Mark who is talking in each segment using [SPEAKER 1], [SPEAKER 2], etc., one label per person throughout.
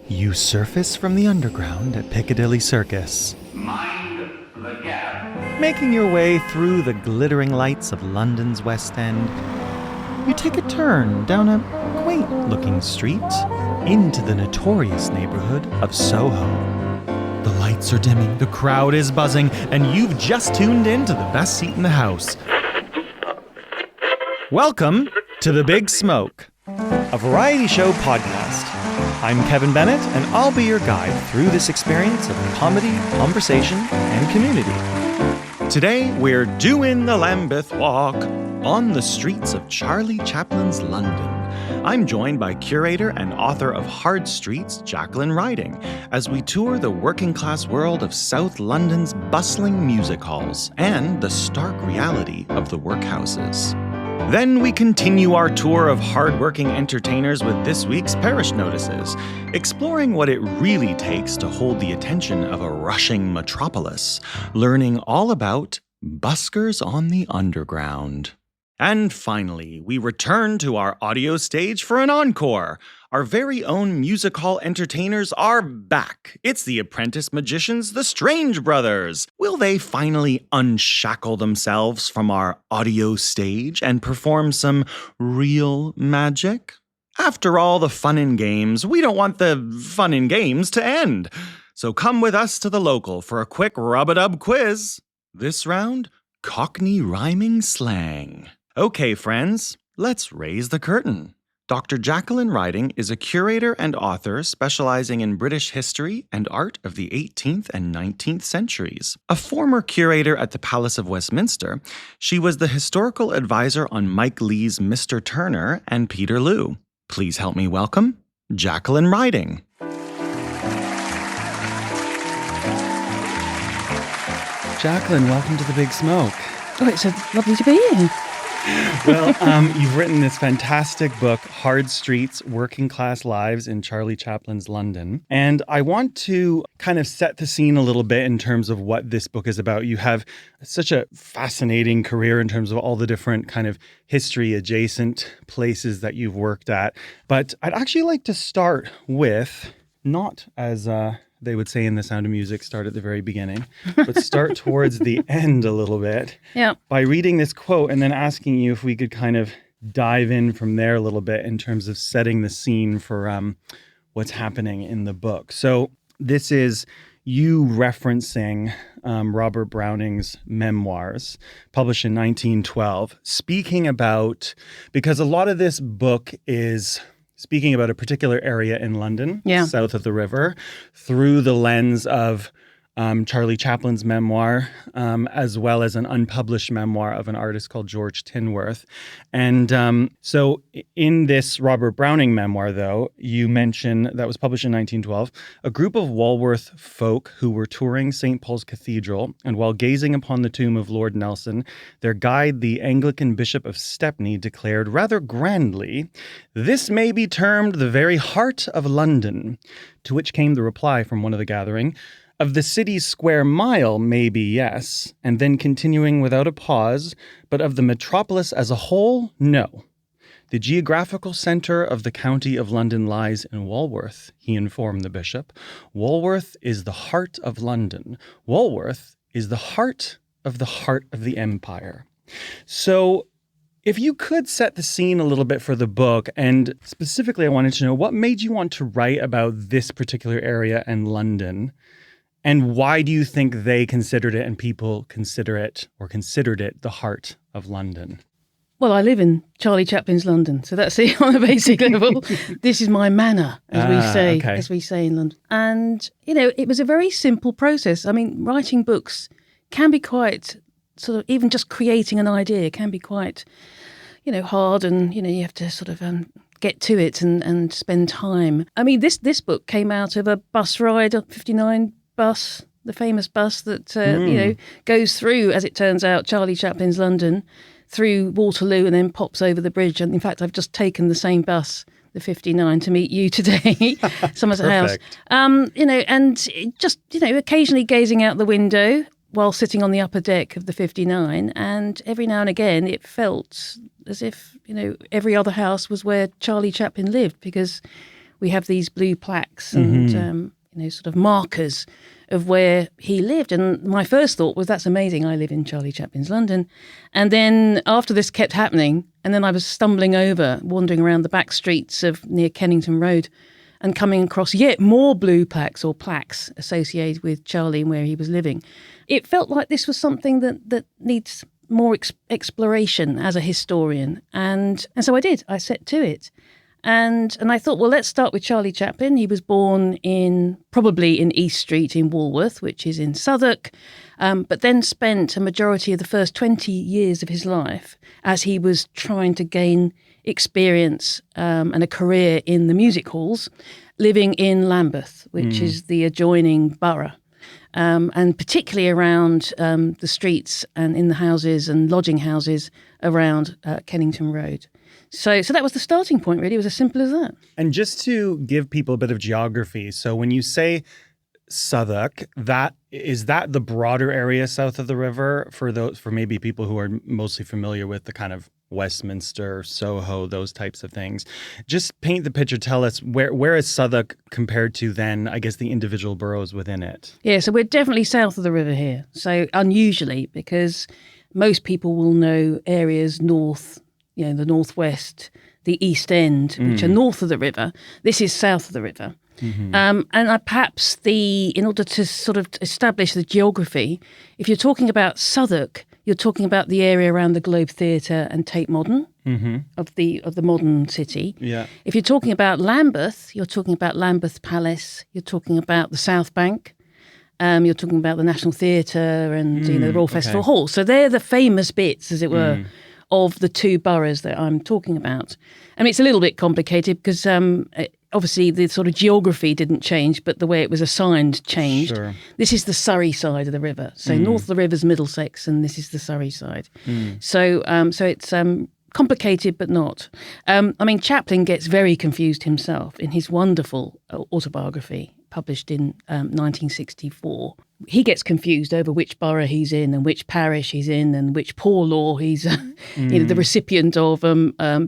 [SPEAKER 1] You surface from the underground at Piccadilly Circus.
[SPEAKER 2] Mind the gap.
[SPEAKER 1] Making your way through the glittering lights of London's West End, you take a turn down a quaint-looking street into the notorious neighbourhood of Soho. The lights are dimming, the crowd is buzzing, and you've just tuned in to the best seat in the house. Welcome to The Big Smoke, a variety show podcast. I'm Kevin Bennett, and I'll be your guide through this experience of comedy, conversation, and community. Today, we're doing the Lambeth Walk on the streets of Charlie Chaplin's London. I'm joined by curator and author of Hard Streets, Jacqueline Riding, as we tour the working-class world of South London's bustling music halls and the stark reality of the workhouses. Then we continue our tour of hard-working entertainers with this week's Parish notices, exploring what it really takes to hold the attention of a rushing metropolis, learning all about buskers on the underground. And finally, we return to our audio stage for an encore. Our very own music hall entertainers are back. It's the apprentice magicians, the Strange Brothers. Will they finally unshackle themselves from our audio stage and perform some real magic? After all the fun and games, we don't want the fun and games to end. So come with us to the local for a quick rub-a-dub quiz. This round, Cockney rhyming slang. Okay, friends, let's raise the curtain. Dr. Jacqueline Riding is a curator and author specializing in British history and art of the 18th and 19th centuries. A former curator at the Palace of Westminster, she was the historical advisor on Mike Leigh's Mr. Turner and Peterloo. Please help me welcome Jacqueline Riding. Jacqueline, welcome to The Big Smoke.
[SPEAKER 3] Oh, it's so lovely to be here.
[SPEAKER 1] Well, you've written this fantastic book, Hard Streets, Working Class Lives in Charlie Chaplin's London. And I want to kind of set the scene a little bit in terms of what this book is about. You have such a fascinating career in terms of all the different kind of history-adjacent places that you've worked at. But I'd actually like to start with, not as they would say in The Sound of Music, start at the very beginning, but start towards the end a little bit by reading this quote and then asking you if we could kind of dive in from there a little bit in terms of setting the scene for what's happening in the book. So this is you referencing Robert Browning's memoirs, published in 1912, speaking about, because a lot of this book is speaking about a particular area in London, south of the river, through the lens of Charlie Chaplin's memoir, as well as an unpublished memoir of an artist called George Tinworth. And so in this Robert Browning memoir, though, you mention, that was published in 1912, a group of Walworth folk who were touring St. Paul's Cathedral, and while gazing upon the tomb of Lord Nelson, their guide, the Anglican Bishop of Stepney, declared rather grandly, "This may be termed the very heart of London," to which came the reply from one of the gathering, "Of the city's square mile, maybe, yes," and then continuing without a pause, "but of the metropolis as a whole, no. The geographical centre of the county of London lies in Walworth," he informed the bishop. "Walworth is the heart of London. Walworth is the heart of the empire." So if you could set the scene a little bit for the book, and specifically I wanted to know what made you want to write about this particular area in London, and why do you think they considered it and people consider it or considered it the heart of London?
[SPEAKER 3] Well, I live in Charlie Chaplin's London, so that's it on a basic level. This is my manor, as we say in London. And, you know, it was a very simple process. I mean, writing books can be quite sort of, even just creating an idea can be quite, you know, hard, and, you know, you have to sort of get to it and spend time. I mean, this book came out of a bus ride, a 59 bus, the famous bus that, you know, goes through, as it turns out, Charlie Chaplin's London, through Waterloo and then pops over the bridge. And in fact, I've just taken the same bus, the 59, to meet you today, Somerset House. You know, and just, you know, occasionally gazing out the window while sitting on the upper deck of the 59. And every now and again, it felt as if, you know, every other house was where Charlie Chaplin lived, because we have these blue plaques and, sort of markers of where he lived. And my first thought was, that's amazing. I live in Charlie Chaplin's London. And then after this kept happening, and then I was stumbling over, wandering around the back streets of near Kennington Road and coming across yet more blue plaques or plaques associated with Charlie and where he was living. It felt like this was something that needs more exploration as a historian. And so I did. I set to it. And I thought, well, let's start with Charlie Chaplin. He was born probably in East Street in Walworth, which is in Southwark, but then spent a majority of the first 20 years of his life as he was trying to gain experience and a career in the music halls, living in Lambeth, which is the adjoining borough. And particularly around the streets and in the houses and lodging houses around Kennington Road. So that was the starting point, really. It was as simple as that.
[SPEAKER 1] And just to give people a bit of geography, so when you say Southwark, is that the broader area south of the river for maybe people who are mostly familiar with the kind of Westminster, Soho, those types of things. Just paint the picture. Tell us where is Southwark compared to then, I guess, the individual boroughs within it?
[SPEAKER 3] Yeah, so we're definitely south of the river here. So unusually, because most people will know areas north, the northwest, the East End, which are north of the river. This is south of the river. Mm-hmm. And perhaps in order to sort of establish the geography, if you're talking about Southwark, you're talking about the area around the Globe Theatre and Tate Modern of the modern city. Yeah. If you're talking about Lambeth, you're talking about Lambeth Palace. You're talking about the South Bank. You're talking about the National Theatre and the Royal Festival Hall. So they're the famous bits, as it were, of the two boroughs that I'm talking about. I mean, it's a little bit complicated because obviously the sort of geography didn't change, but the way it was assigned changed. Sure. This is the Surrey side of the river. So north of the river's Middlesex, and this is the Surrey side. So it's complicated, but not. I mean, Chaplin gets very confused himself in his wonderful autobiography, published in 1964. He gets confused over which borough he's in and which parish he's in and which poor law he's the recipient of,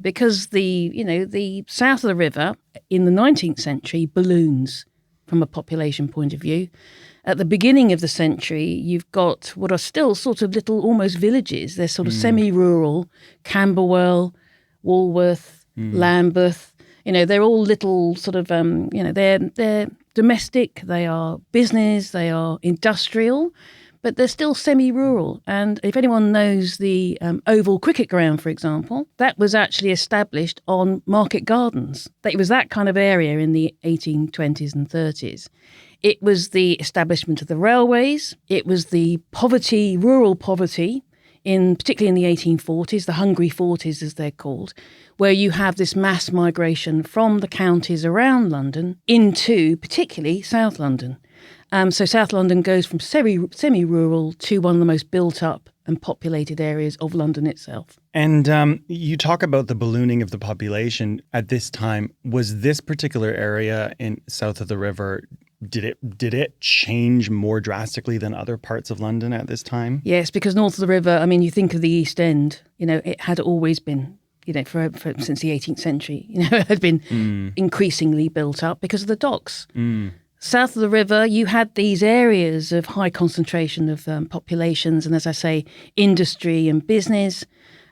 [SPEAKER 3] because the south of the river in the 19th century balloons from a population point of view. At the beginning of the century, you've got what are still sort of little almost villages. They're sort of semi-rural, Camberwell, Walworth, Lambeth. They're all little sort of, they're domestic, they are business, they are industrial, but they're still semi-rural. And if anyone knows the Oval Cricket Ground, for example, that was actually established on market gardens. It was that kind of area in the 1820s and 30s. It was the establishment of the railways. It was the poverty, rural poverty, particularly in the 1840s, the Hungry 40s as they're called, where you have this mass migration from the counties around London into particularly South London. So South London goes from semi-rural to one of the most built-up and populated areas of London itself.
[SPEAKER 1] And you talk about the ballooning of the population at this time. Was this particular area in south of the river, did it change more drastically than other parts of London at this time?
[SPEAKER 3] Yes, because north of the river, I mean, you think of the East End, it had always been, since the 18th century, it had been increasingly built up because of the docks. South of the river, you had these areas of high concentration of populations and, as I say, industry and business.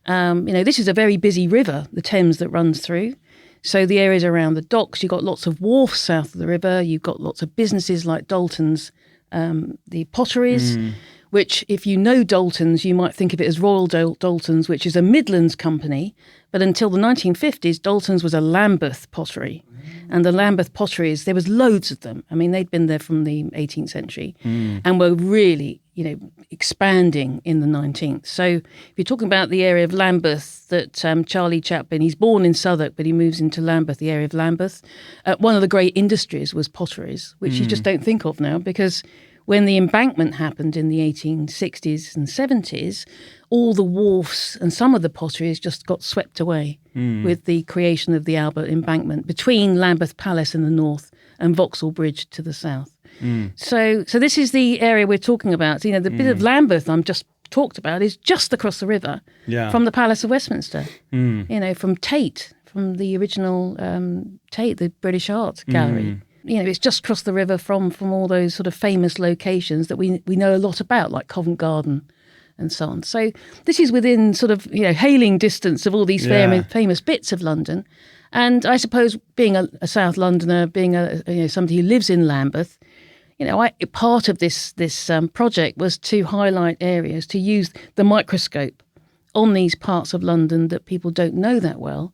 [SPEAKER 3] This is a very busy river, the Thames, that runs through. So the areas around the docks, you've got lots of wharfs south of the river. You've got lots of businesses like Dalton's, the potteries, which if you know Dalton's, you might think of it as Royal Dalton's, which is a Midlands company. But until the 1950s, Dalton's was a Lambeth pottery. And the Lambeth potteries, there was loads of them. I mean, they'd been there from the 18th century and were really, expanding in the 19th. So if you're talking about the area of Lambeth that Charlie Chaplin, he's born in Southwark, but he moves into Lambeth, the area of Lambeth. One of the great industries was potteries, which you just don't think of now because when the embankment happened in the 1860s and 70s, all the wharfs and some of the potteries just got swept away with the creation of the Albert Embankment between Lambeth Palace in the north and Vauxhall Bridge to the south. So this is the area we're talking about. The bit of Lambeth I'm just talked about is just across the river from the Palace of Westminster. From Tate, from the original Tate, the British Art Gallery. You know, it's just across the river from all those sort of famous locations that we know a lot about, like Covent Garden and so on. So this is within sort of, you know, hailing distance of all these famous bits of London. And I suppose being a South Londoner, being somebody who lives in Lambeth, you know, part of this project was to highlight areas, to use the microscope on these parts of London that people don't know that well,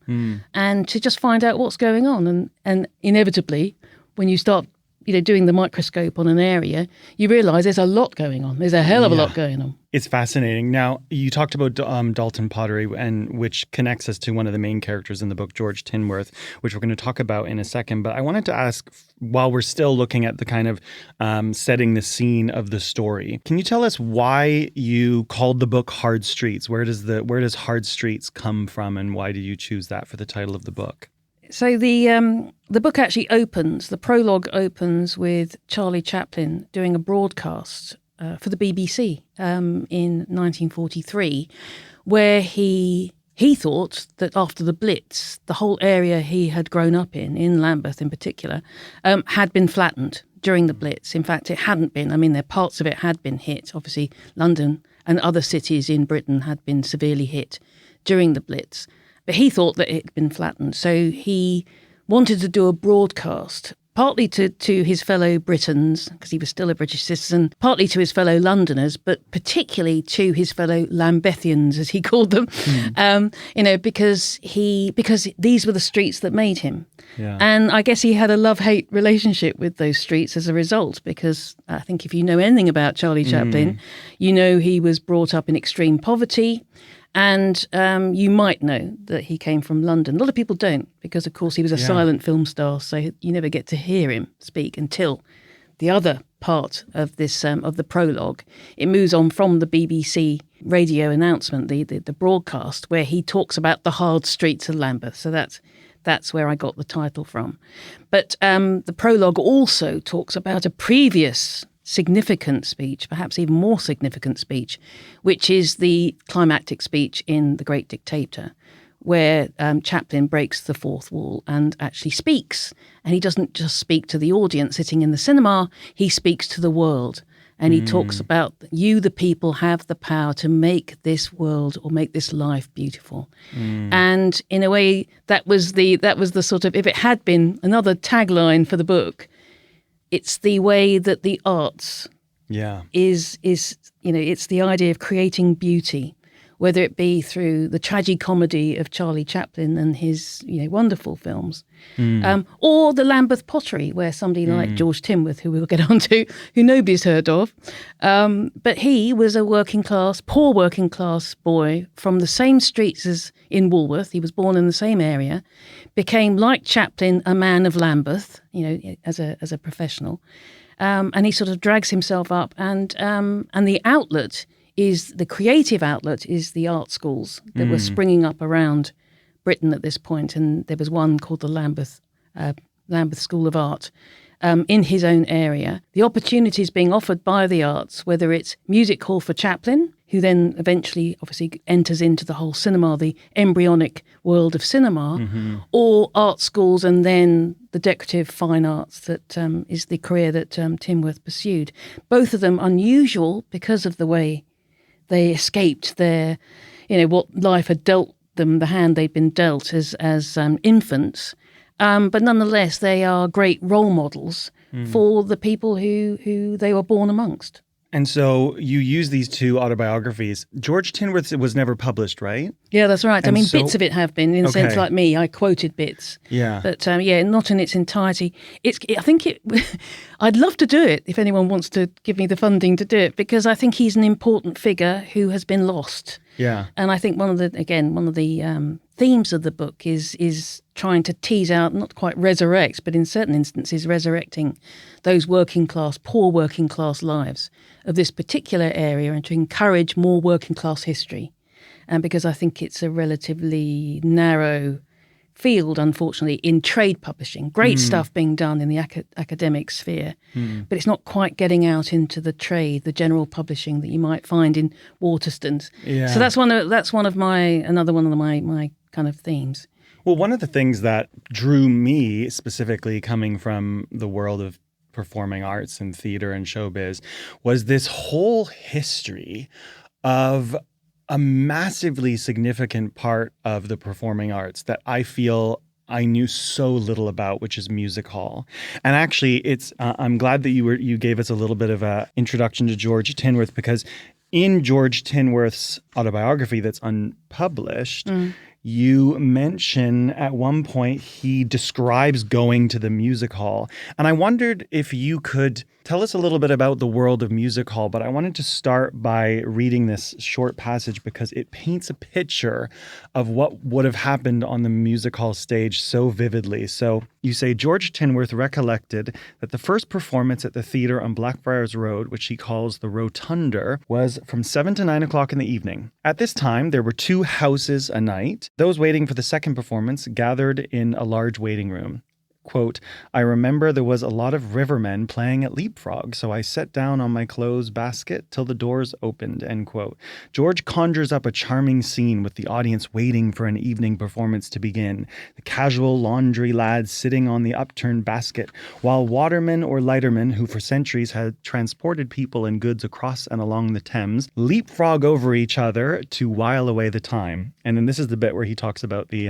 [SPEAKER 3] and to just find out what's going on. And inevitably, when you start, you know, doing the microscope on an area, you realise there's a lot going on. There's a hell of a lot going on.
[SPEAKER 1] It's fascinating. Now, you talked about Dalton pottery, and which connects us to one of the main characters in the book, George Tinworth, which we're going to talk about in a second. But I wanted to ask, while we're still looking at the kind of setting the scene of the story, can you tell us why you called the book Hard Streets? Where does Hard Streets come from, and why did you choose that for the title of the book?
[SPEAKER 3] So the book actually opens, the prologue opens with Charlie Chaplin doing a broadcast for the BBC in 1943, where he thought that after the Blitz, the whole area he had grown up in Lambeth in particular, had been flattened during the Blitz. In fact, it hadn't been. I mean, parts of it had been hit. Obviously, London and other cities in Britain had been severely hit during the Blitz. But he thought that it had been flattened. So he wanted to do a broadcast, partly to his fellow Britons, because he was still a British citizen, partly to his fellow Londoners, but particularly to his fellow Lambethians, as he called them, you know, because these were the streets that made him. Yeah. And I guess he had a love-hate relationship with those streets as a result, because I think if you know anything about Charlie Chaplin, you know he was brought up in extreme poverty. And you might know that he came from London. A lot of people don't, because, of course, he was a silent film star, so you never get to hear him speak until the other part of this of the prologue. It moves on from the BBC radio announcement, the broadcast, where he talks about the hard streets of Lambeth. So that's where I got the title from. But the prologue also talks about a previous significant speech, perhaps even more significant speech, which is the climactic speech in The Great Dictator, where Chaplin breaks the fourth wall and actually speaks. And he doesn't just speak to the audience sitting in the cinema, he speaks to the world. And he talks about you, the people, have the power to make this world or make this life beautiful. And in a way, that was the sort of, if it had been another tagline for the book, it's the way that the arts is you know, it's the idea of creating beauty, whether it be through the tragicomedy of Charlie Chaplin and his, you know, wonderful films, or the Lambeth pottery, where somebody like George Tinworth, who we'll get on to, who nobody's heard of, but he was a poor working class boy from the same streets as in Woolworth. He was born in the same area, became, like Chaplin, a man of Lambeth, you know, as a professional, and he sort of drags himself up, and the outlet is the creative outlet is the art schools that were springing up around Britain at this point, and there was one called the Lambeth School of Art in his own area. The opportunities being offered by the arts, whether it's music hall for Chaplin, who then eventually obviously enters into the whole cinema, the embryonic world of cinema, or art schools, and then the decorative fine arts that is the career that Tinworth pursued. Both of them unusual because of the way they escaped their, you know, what life had dealt them, the hand they'd been dealt as infants. But nonetheless, they are great role models for the people who they were born amongst.
[SPEAKER 1] And so you use these two autobiographies. George Tinworth's was never published, right?
[SPEAKER 3] Yeah, that's right. I mean, bits of it have been, in a sense like me. I quoted bits.
[SPEAKER 1] Yeah.
[SPEAKER 3] But not in its entirety. I'd love to do it if anyone wants to give me the funding to do it, because I think he's an important figure who has been lost.
[SPEAKER 1] Yeah.
[SPEAKER 3] And I think one of the themes of the book is trying to tease out, not quite resurrect, but in certain instances resurrecting those poor working class lives of this particular area, and to encourage more working class history. And because I think it's a relatively narrow field, unfortunately, in trade publishing. Great stuff being done in the academic sphere, but it's not quite getting out into the trade, the general publishing that you might find in Waterstones. Yeah. So that's another one of my kind of themes.
[SPEAKER 1] Well, one of the things that drew me specifically coming from the world of performing arts and theater and showbiz was this whole history of a massively significant part of the performing arts that I feel I knew so little about, which is music hall. And actually, it's I'm glad that you gave us a little bit of an introduction to George Tinworth, because in George Tinworth's autobiography that's unpublished, you mention at one point he describes going to the music hall. And I wondered if you could tell us a little bit about the world of music hall, but I wanted to start by reading this short passage because it paints a picture of what would have happened on the music hall stage so vividly. So you say, George Tinworth recollected that the first performance at the theatre on Blackfriars Road, which he calls the Rotunda, was from 7 to 9 o'clock in the evening. At this time, there were 2 houses a night. Those waiting for the second performance gathered in a large waiting room. Quote, I remember there was a lot of rivermen playing at leapfrog, so I sat down on my clothes basket till the doors opened, end quote. George conjures up a charming scene with the audience waiting for an evening performance to begin. The casual laundry lads sitting on the upturned basket, while watermen or lightermen, who for centuries had transported people and goods across and along the Thames, leapfrog over each other to while away the time. And then this is the bit where he talks about the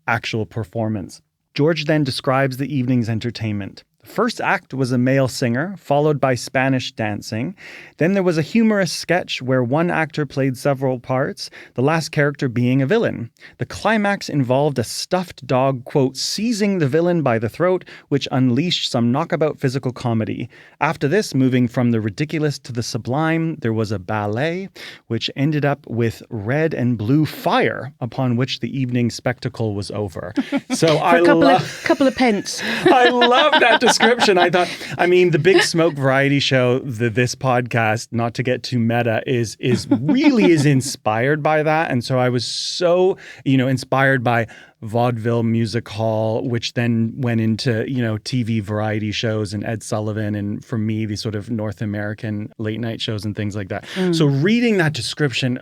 [SPEAKER 1] actual performance. George then describes the evening's entertainment. The first act was a male singer, followed by Spanish dancing. Then there was a humorous sketch where one actor played several parts, the last character being a villain. The climax involved a stuffed dog, quote, seizing the villain by the throat, which unleashed some knockabout physical comedy. After this, moving from the ridiculous to the sublime, there was a ballet, which ended up with red and blue fire, upon which the evening spectacle was over. So
[SPEAKER 3] For a couple of pence.
[SPEAKER 1] I love that description. I thought, the Big Smoke variety show, this podcast, not to get too meta, is really inspired by that. And so I was so, inspired by vaudeville music hall, which then went into, TV variety shows and Ed Sullivan, and for me, these sort of North American late night shows and things like that. So reading that description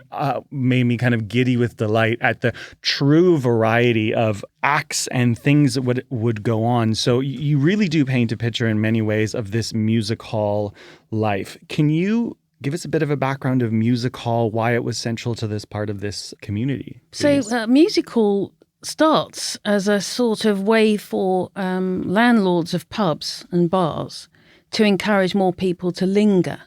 [SPEAKER 1] made me kind of giddy with delight at the true variety of acts and things that would go on. So you really do paint a picture in many ways of this music hall life. Can you give us a bit of a background of music hall, why it was central to this part of this community, please?
[SPEAKER 3] So music hall starts as a sort of way for landlords of pubs and bars to encourage more people to linger.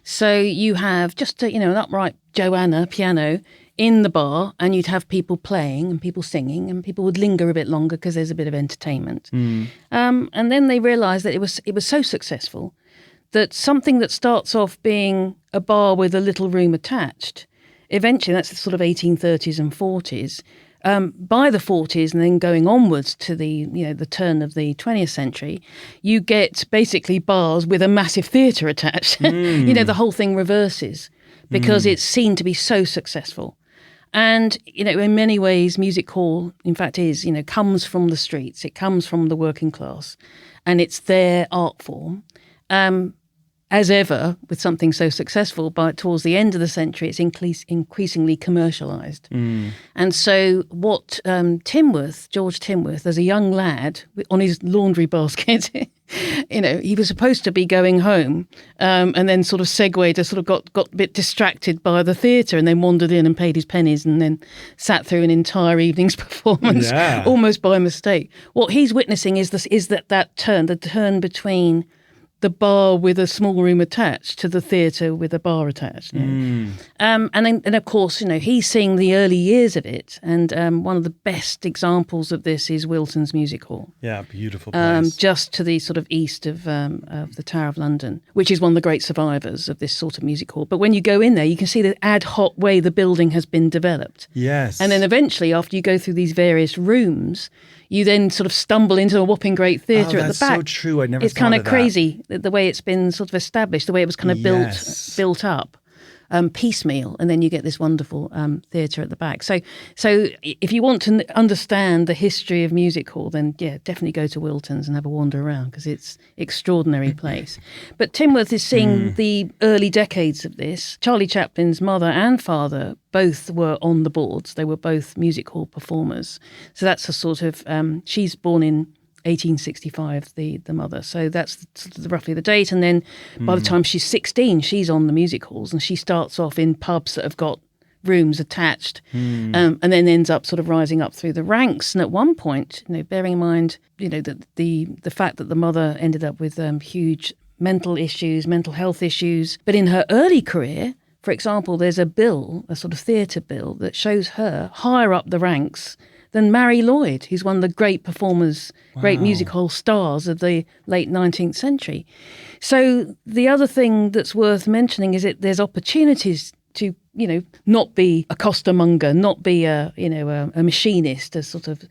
[SPEAKER 3] So you have just an upright Joanna piano in the bar, and you'd have people playing and people singing, and people would linger a bit longer because there's a bit of entertainment. And then they realised that it was so successful that something that starts off being a bar with a little room attached, eventually, that's the sort of 1830s and 40s, by the 40s and then going onwards to the turn of the 20th century, you get basically bars with a massive theatre attached. The whole thing reverses because it's seen to be so successful. And, in many ways, music hall, in fact, comes from the streets. It comes from the working class, and it's their art form. As ever, with something so successful, but towards the end of the century, it's increasingly commercialised. And so what George Tinworth, as a young lad, on his laundry basket, he was supposed to be going home and then sort of segued, sort of got a bit distracted by the theatre and then wandered in and paid his pennies and then sat through an entire evening's performance almost by mistake. What he's witnessing is the turn between the bar with a small room attached to the theatre with a bar attached. And of course, he's seeing the early years of it. And one of the best examples of this is Wilton's Music Hall.
[SPEAKER 1] Yeah, beautiful place.
[SPEAKER 3] Just to the sort of east of the Tower of London, which is one of the great survivors of this sort of music hall. But when you go in there, you can see the ad hoc way the building has been developed.
[SPEAKER 1] Yes.
[SPEAKER 3] And then eventually, after you go through these various rooms, you then sort of stumble into a whopping great theatre at the back.
[SPEAKER 1] That's so true. I never
[SPEAKER 3] It's
[SPEAKER 1] thought
[SPEAKER 3] kind
[SPEAKER 1] of
[SPEAKER 3] of
[SPEAKER 1] that.
[SPEAKER 3] crazy the way it's been sort of established, the way it was kind of built up. piecemeal, and then you get this wonderful theatre at the back. So if you want to understand the history of music hall, then definitely go to Wilton's and have a wander around, because it's an extraordinary place. But Timworth is seeing the early decades of this. Charlie Chaplin's mother and father both were on the boards. They were both music hall performers. So that's a sort of, she's born in 1865, the mother. So that's roughly the date. And then by the time she's 16, she's on the music halls, and she starts off in pubs that have got rooms attached, and then ends up sort of rising up through the ranks. And at one point, bearing in mind, that the fact that the mother ended up with huge mental health issues. But in her early career, for example, there's a sort of theatre bill that shows her higher up the ranks than Mary Lloyd, who's one of the great performers, great music hall stars of the late 19th century. So the other thing that's worth mentioning is that there's opportunities to, not be a costermonger, not be a machinist, a sort of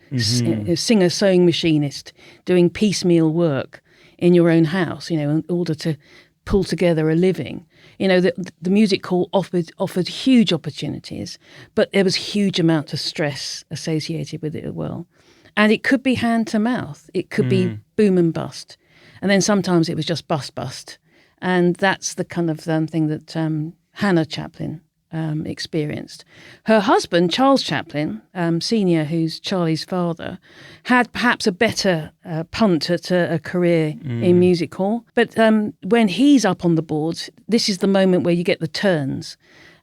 [SPEAKER 3] singer sewing machinist doing piecemeal work in your own house, in order to pull together a living. The music hall offered huge opportunities, but there was huge amount of stress associated with it as well. And it could be hand to mouth. It could be boom and bust. And then sometimes it was just bust. And that's the kind of thing that Hannah Chaplin experienced. Her husband, Charles Chaplin, Senior, who's Charlie's father, had perhaps a better punt at a career in music hall. But when he's up on the boards, this is the moment where you get the turns.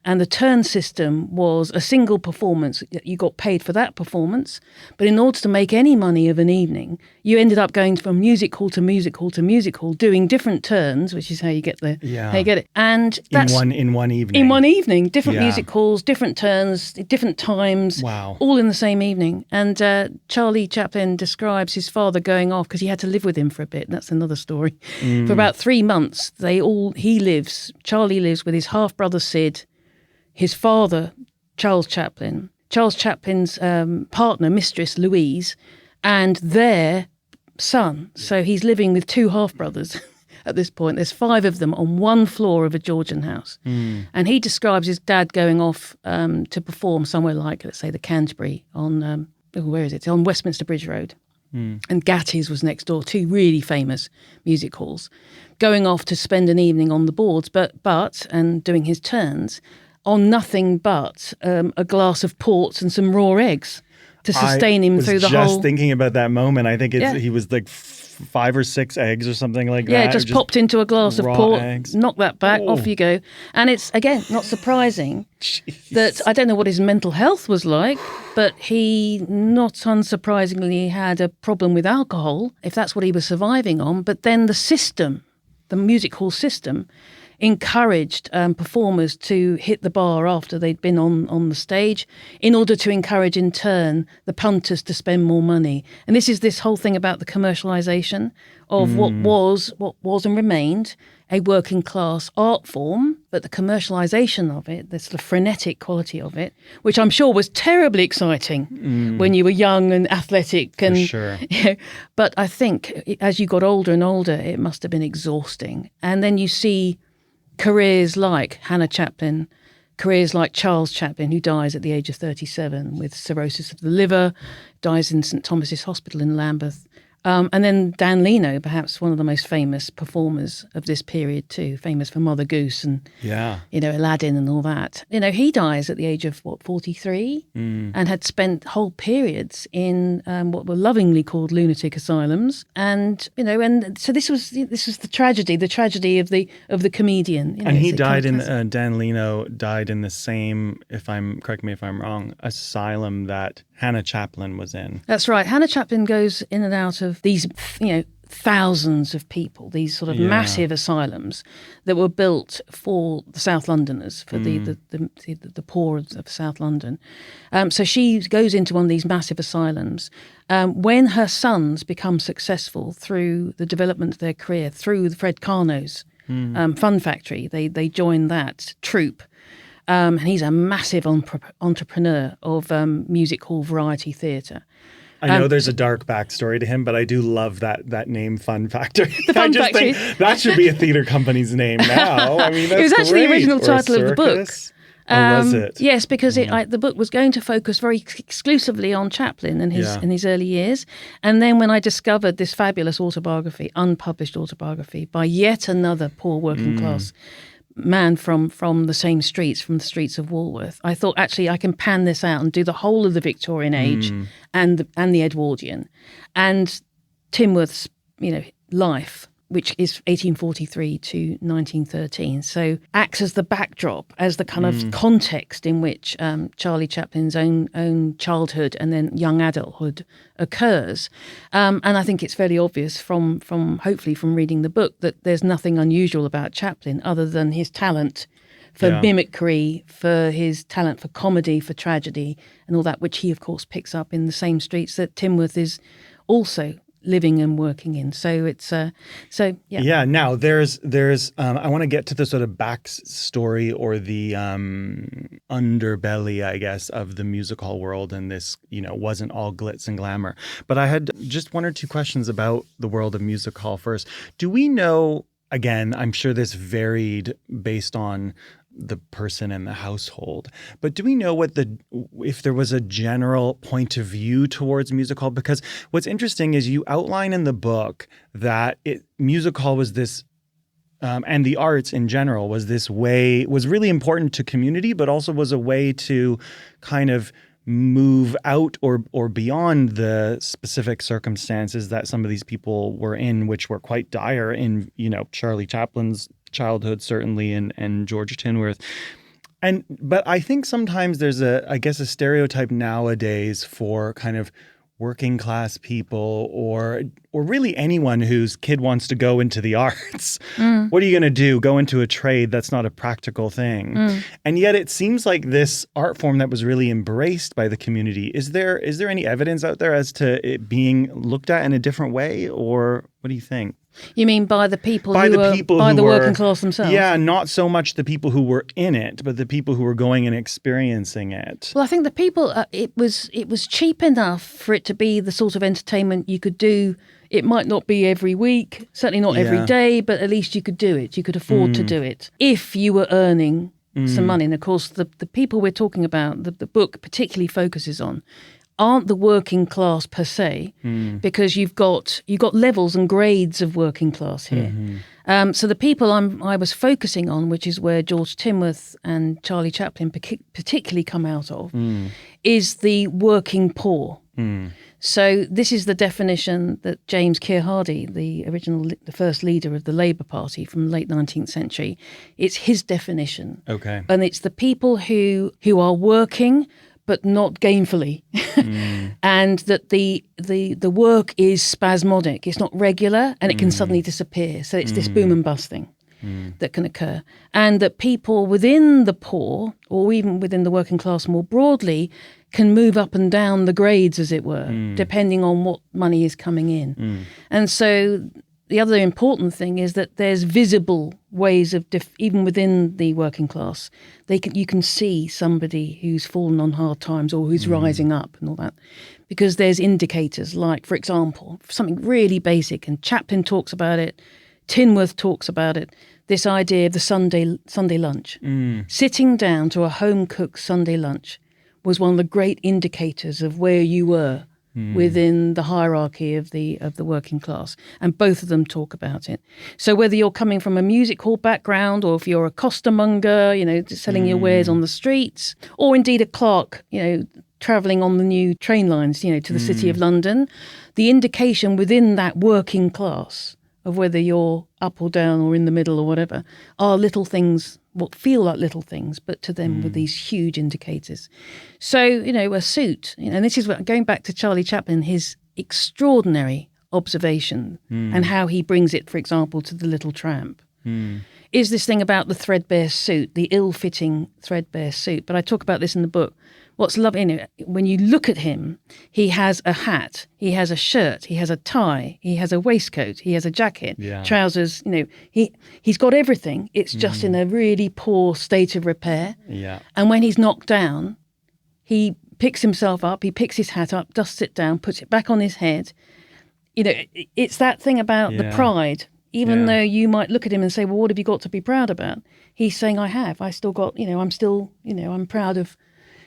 [SPEAKER 3] And the turn system was a single performance. You got paid for that performance. But in order to make any money of an evening, you ended up going from music hall to music hall to music hall, doing different turns, which is how you get how you get it. And that's
[SPEAKER 1] in one evening.
[SPEAKER 3] In one evening, different music halls, different turns, different times, all in the same evening. And Charlie Chaplin describes his father going off because he had to live with him for a bit. That's another story. For about 3 months, Charlie lives with his half brother Sid, his father, Charles Chaplin's partner, mistress, Louise, and their son. So he's living with 2 half-brothers at this point. There's 5 of them on one floor of a Georgian house. And he describes his dad going off to perform somewhere like, let's say, the Canterbury on, where is it? On Westminster Bridge Road. And Gatti's was next door, 2 really famous music halls. Going off to spend an evening on the boards, and doing his turns, on nothing but a glass of port and some raw eggs to sustain him through the whole...
[SPEAKER 1] just thinking about that moment. I think he was like 5 or 6 eggs or something like that.
[SPEAKER 3] Yeah, just popped into a glass of port,
[SPEAKER 1] eggs.
[SPEAKER 3] Knock that back, off you go. And it's, again, not surprising that, I don't know what his mental health was like, but he, not unsurprisingly, had a problem with alcohol, if that's what he was surviving on. But then the music hall system, encouraged performers to hit the bar after they'd been on the stage, in order to encourage in turn the punters to spend more money. And this whole thing about the commercialisation of what was and remained a working class art form, but the commercialisation of it, the sort of frenetic quality of it, which I'm sure was terribly exciting when you were young and athletic. And,
[SPEAKER 1] for sure.
[SPEAKER 3] But I think as you got older and older, it must have been exhausting. And then you see careers like Hannah Chaplin, careers like Charles Chaplin, who dies at the age of 37 with cirrhosis of the liver, dies in St Thomas's Hospital in Lambeth. And then Dan Leno, perhaps one of the most famous performers of this period too, famous for Mother Goose and Aladdin and all that. He dies at the age of 43, and had spent whole periods in what were lovingly called lunatic asylums. And so this was the tragedy of the comedian.
[SPEAKER 1] And he died Dan Leno died in the same, correct me if I'm wrong, asylum that Hannah Chaplin was in.
[SPEAKER 3] That's right. Hannah Chaplin goes in and out of these, thousands of people, these sort of massive asylums that were built for the South Londoners, for the poor of South London. So she goes into one of these massive asylums. When her sons become successful through the development of their career, through the Fred Carno's Fun Factory, they join that troupe. And he's a massive entrepreneur of music hall variety theatre.
[SPEAKER 1] I know there's a dark backstory to him, but I do love that name, Fun Factory.
[SPEAKER 3] The Fun Factory.
[SPEAKER 1] Think that should be a theatre company's name now. I mean, that's
[SPEAKER 3] it was actually
[SPEAKER 1] great.
[SPEAKER 3] the original
[SPEAKER 1] Or a
[SPEAKER 3] title of the book.
[SPEAKER 1] Was it?
[SPEAKER 3] Yes, because the book was going to focus very exclusively on Chaplin and his early years. And then when I discovered this fabulous autobiography, unpublished autobiography, by yet another poor working class man from the same streets, from the streets of Walworth, I thought, actually, I can pan this out and do the whole of the Victorian age and the Edwardian. And Timworth's, life, which is 1843 to 1913. So acts as the backdrop, as the kind of context in which Charlie Chaplin's own childhood and then young adulthood occurs. And I think it's fairly obvious from hopefully from reading the book that there's nothing unusual about Chaplin other than his talent for mimicry, for his talent for comedy, for tragedy and all that, which he, of course, picks up in the same streets that Timworth is also living and working in. So it's yeah.
[SPEAKER 1] Now there's I want to get to the sort of backstory or the underbelly, I guess, of the music hall world, and this wasn't all glitz and glamour. But I had just one or two questions about the world of music hall first. Do we know? Again, I'm sure this varied based on the person and the household. But do we know if there was a general point of view towards music hall? Because what's interesting is you outline in the book that music hall was this, and the arts in general was really important to community, but also was a way to kind of move out or beyond the specific circumstances that some of these people were in, which were quite dire in, Charlie Chaplin's childhood, certainly, and George Tinworth. But I think sometimes there's a stereotype nowadays for kind of working class people or really anyone whose kid wants to go into the arts. What are you going to do? Go into a trade? That's not a practical thing. And yet it seems like this art form that was really embraced by the community. Is there any evidence out there as to it being looked at in a different way, or what do you think?
[SPEAKER 3] You mean by the people by the working class themselves?
[SPEAKER 1] Yeah, not so much the people who were in it, but the people who were going and experiencing it.
[SPEAKER 3] Well, I think the people, it was cheap enough for it to be the sort of entertainment you could do. It might not be every week, certainly not every day, but at least you could do it. You could afford to do it if you were earning some money. And of course, the people we're talking about, the book particularly focuses on, aren't the working class per se, because you've got levels and grades of working class here. So the people I was focusing on, which is where George Tinworth and Charlie Chaplin particularly come out of, is the working poor. So this is the definition that James Keir Hardie, the first leader of the Labour Party from the late 19th century, it's his definition.
[SPEAKER 1] Okay.
[SPEAKER 3] And it's the people who are working but not gainfully, and that the work is spasmodic. It's not regular, and it can suddenly disappear. So it's this boom and bust thing that can occur, and that people within the poor, or even within the working class more broadly, can move up and down the grades, as it were, depending on what money is coming in. And so the other important thing is that there's visible ways of, even within the working class, you can see somebody who's fallen on hard times or who's rising up and all that. Because there's indicators like, for example, something really basic, and Chaplin talks about it, Tinworth talks about it, this idea of the Sunday lunch. Sitting down to a home-cooked Sunday lunch was one of the great indicators of where you were within the hierarchy of the working class, and both of them talk about it. So whether you're coming from a music hall background, or if you're a costermonger, selling your wares on the streets, or indeed a clerk, travelling on the new train lines, to the City of London, the indication within that working class of whether you're up or down or in the middle or whatever are little things, what feel like little things, but to them were these huge indicators. So, a suit, and this is going back to Charlie Chaplin, his extraordinary observation and how he brings it, for example, to The Little Tramp, is this thing about the threadbare suit, the ill-fitting threadbare suit. But I talk about this in the book. What's lovely, when you look at him, he has a hat, he has a shirt, he has a tie, he has a waistcoat, he has a jacket, trousers, he's got everything. It's just in a really poor state of repair. Yeah. And when he's knocked down, picks himself up, he picks his hat up, dusts it down, puts it back on his head. You know, it's that thing about the pride. Even though you might look at him and say, well, what have you got to be proud about? He's saying, I still got, I'm still, I'm proud of,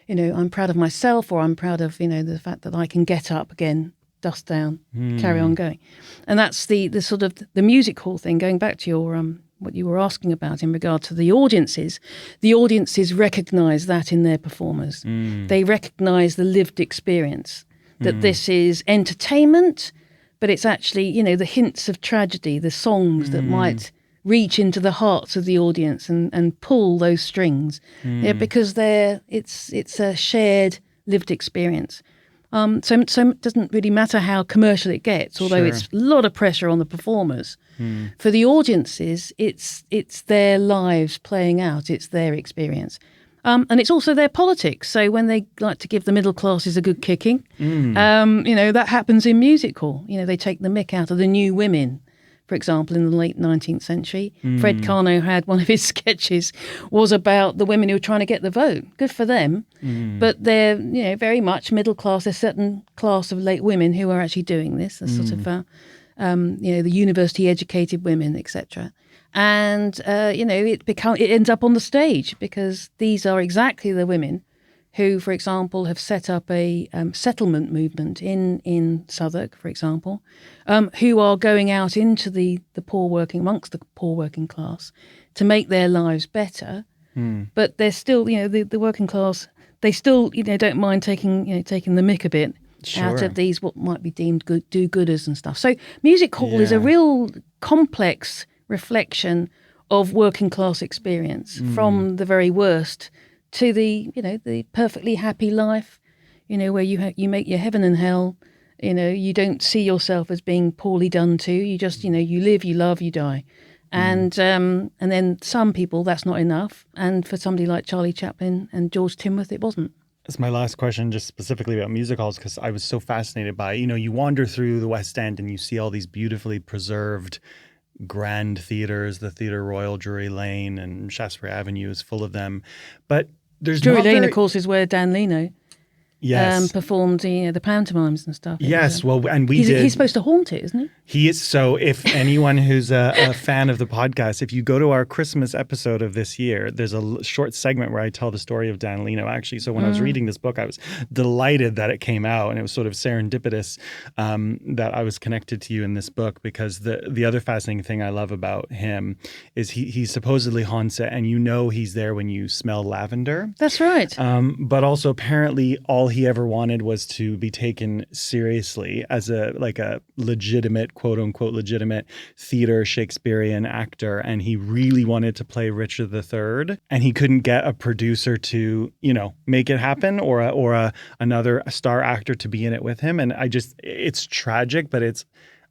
[SPEAKER 3] I'm proud of myself, or I'm proud of, the fact that I can get up again, dust down, carry on going. And that's the sort of the music hall thing, going back to your, what you were asking about in regard to the audiences. The audiences recognise that in their performers. They recognise the lived experience, that this is entertainment, but it's actually, the hints of tragedy, the songs that might reach into the hearts of the audience and pull those strings, because it's a shared lived experience. So it doesn't really matter how commercial it gets, although it's a lot of pressure on the performers. For the audiences, it's their lives playing out, it's their experience. And it's also their politics. So when they like to give the middle classes a good kicking, that happens in music hall. They take the mick out of the new women, for example, in the late 19th century. Fred Karno had one of his sketches was about the women who were trying to get the vote. Good for them. But they're, very much middle class. There's a certain class of late women who are actually doing this, a sort of, the university educated women, etc. And, it ends up on the stage because these are exactly the women who, for example, have set up a settlement movement in Southwark, for example, who are going out into amongst the poor working class to make their lives better. But they're still, the working class, they still, don't mind taking the mick a bit out of these what might be deemed do-gooders and stuff. So music hall is a real complex reflection of working class experience, from the very worst to the perfectly happy life, where you make your heaven and hell. You don't see yourself as being poorly done to. You just you live, you love, you die, and then some people that's not enough. And for somebody like Charlie Chaplin and George Timworth, it wasn't.
[SPEAKER 1] That's my last question, just specifically about music halls, because I was so fascinated by you wander through the West End and you see all these beautifully preserved grand theatres. The Theatre Royal, Drury Lane, and Shaftesbury Avenue is full of them, but there's
[SPEAKER 3] Drury Lane, of course, is where Dan Leno performed the pantomimes and stuff.
[SPEAKER 1] Yes, and
[SPEAKER 3] he's supposed to haunt it, isn't he?
[SPEAKER 1] He is. So if anyone who's a fan of the podcast, if you go to our Christmas episode of this year, there's a short segment where I tell the story of Dan Leno, actually. So when I was reading this book, I was delighted that it came out, and it was sort of serendipitous that I was connected to you in this book, because the other fascinating thing I love about him is he supposedly haunts it, and he's there when you smell lavender.
[SPEAKER 3] That's right.
[SPEAKER 1] But also apparently all he ever wanted was to be taken seriously as a legitimate, quote unquote, legitimate theater Shakespearean actor. And he really wanted to play Richard III, and he couldn't get a producer to, make it happen, or another star actor to be in it with him. And it's tragic, but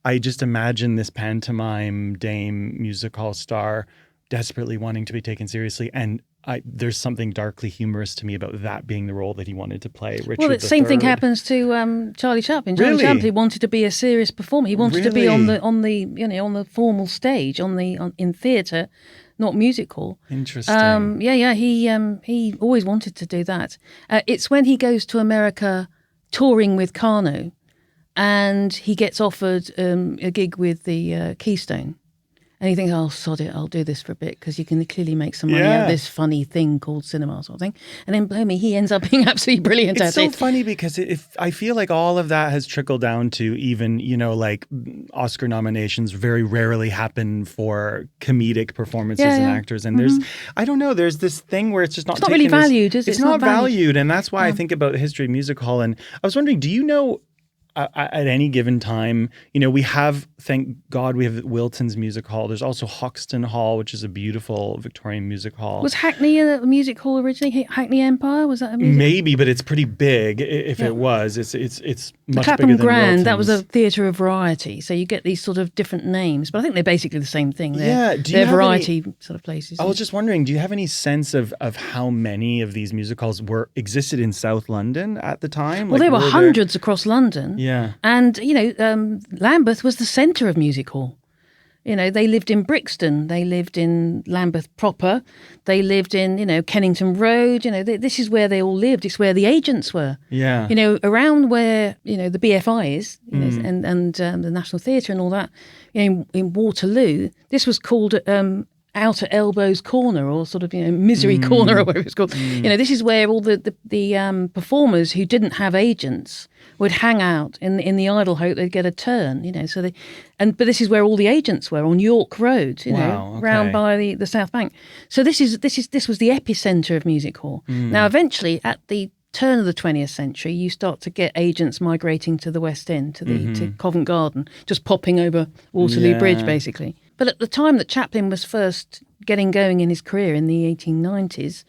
[SPEAKER 1] I just imagine this pantomime dame music hall star desperately wanting to be taken seriously. And there's something darkly humorous to me about that being the role that he wanted to play, Richard III.
[SPEAKER 3] Well, the same thing happens to Charlie Chaplin. Charlie Chaplin wanted to be a serious performer. He wanted to be on the formal stage, in theatre, not music hall.
[SPEAKER 1] Interesting.
[SPEAKER 3] He always wanted to do that. It's when he goes to America touring with Karno, and he gets offered a gig with the Keystone. And you think, oh, sod it, I'll do this for a bit, because you can clearly make some money out of this funny thing called cinema sort of thing. And then, blimey, he ends up being absolutely brilliant at it.
[SPEAKER 1] It's so funny, because I feel like all of that has trickled down to even, like Oscar nominations very rarely happen for comedic performances and actors. And there's this thing where it's just not
[SPEAKER 3] really valued, is it?
[SPEAKER 1] It's not valued. And that's why I think about the history of music hall. And I was wondering, do you know, at any given time, we have, thank God, we have Wilton's Music Hall. There's also Hoxton Hall, which is a beautiful Victorian music hall.
[SPEAKER 3] Was Hackney a music hall originally? Hackney Empire, was that a music?
[SPEAKER 1] Maybe, but it's pretty big. If it was, it's much
[SPEAKER 3] Clapham
[SPEAKER 1] bigger than
[SPEAKER 3] Grand,
[SPEAKER 1] Wilton's.
[SPEAKER 3] that was a theatre of variety. So you get these sort of different names, but I think they're basically the same thing. They're variety sort of places.
[SPEAKER 1] I was just wondering, do you have any sense of how many of these music halls existed in South London at the time?
[SPEAKER 3] Well, there were hundreds across London.
[SPEAKER 1] Yeah.
[SPEAKER 3] And, Lambeth was the centre of music hall. You know, they lived in Brixton, they lived in Lambeth proper, they lived in, you know, Kennington Road. You know, this is where they all lived. It's where the agents were.
[SPEAKER 1] Yeah.
[SPEAKER 3] You know, around where, you know, the BFI is, you know, and the National Theatre and all that. You know, in Waterloo, this was called Outer Elbows Corner, or sort of, you know, Misery Corner, or whatever it's called. You know, this is where all the performers who didn't have agents would hang out in the idle hope they'd get a turn. You know, so but this is where all the agents were, on York Road. You know, round by the South Bank. So this was the epicenter of music hall. Now, eventually, at the turn of the 20th century, you start to get agents migrating to the West End, to Covent Garden, just popping over Waterloo Bridge, basically. But at the time that Chaplin was first getting going in his career in the 1890s,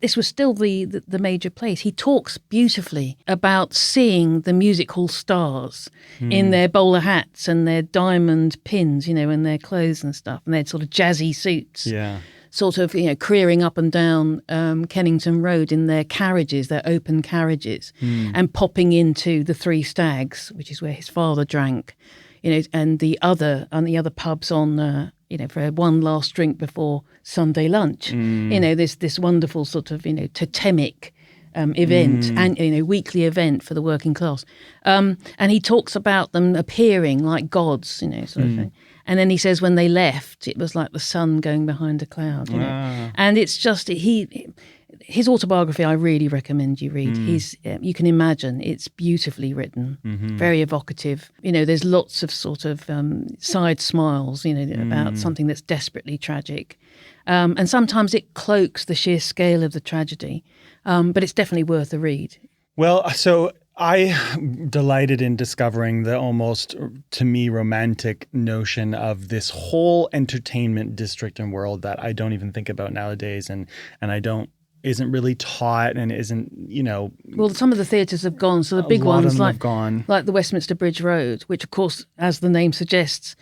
[SPEAKER 3] this was still the major place. He talks beautifully about seeing the music hall stars in their bowler hats and their diamond pins, you know, and their clothes and stuff, and their sort of jazzy suits.
[SPEAKER 1] Yeah.
[SPEAKER 3] Sort of, you know, careering up and down Kennington Road in their carriages, their open carriages, and popping into the Three Stags, which is where his father drank, you know, and the other pubs on, you know, for one last drink before Sunday lunch. You know, this wonderful sort of, you know, totemic event, and, you know, weekly event for the working class. And he talks about them appearing like gods, you know, sort of thing. And then he says when they left, it was like the sun going behind a cloud, you know. And it's just, his autobiography, I really recommend you read. You can imagine, it's beautifully written, very evocative. You know, there's lots of sort of side smiles, you know, about something that's desperately tragic. And sometimes it cloaks the sheer scale of the tragedy. But it's definitely worth a read.
[SPEAKER 1] Well, so I delighted in discovering the almost, to me, romantic notion of this whole entertainment district and world that I don't even think about nowadays, and isn't really taught and isn't, you know.
[SPEAKER 3] Well, some of the theatres have gone, so the big ones like the Westminster Bridge Road, which of course, as the name suggests,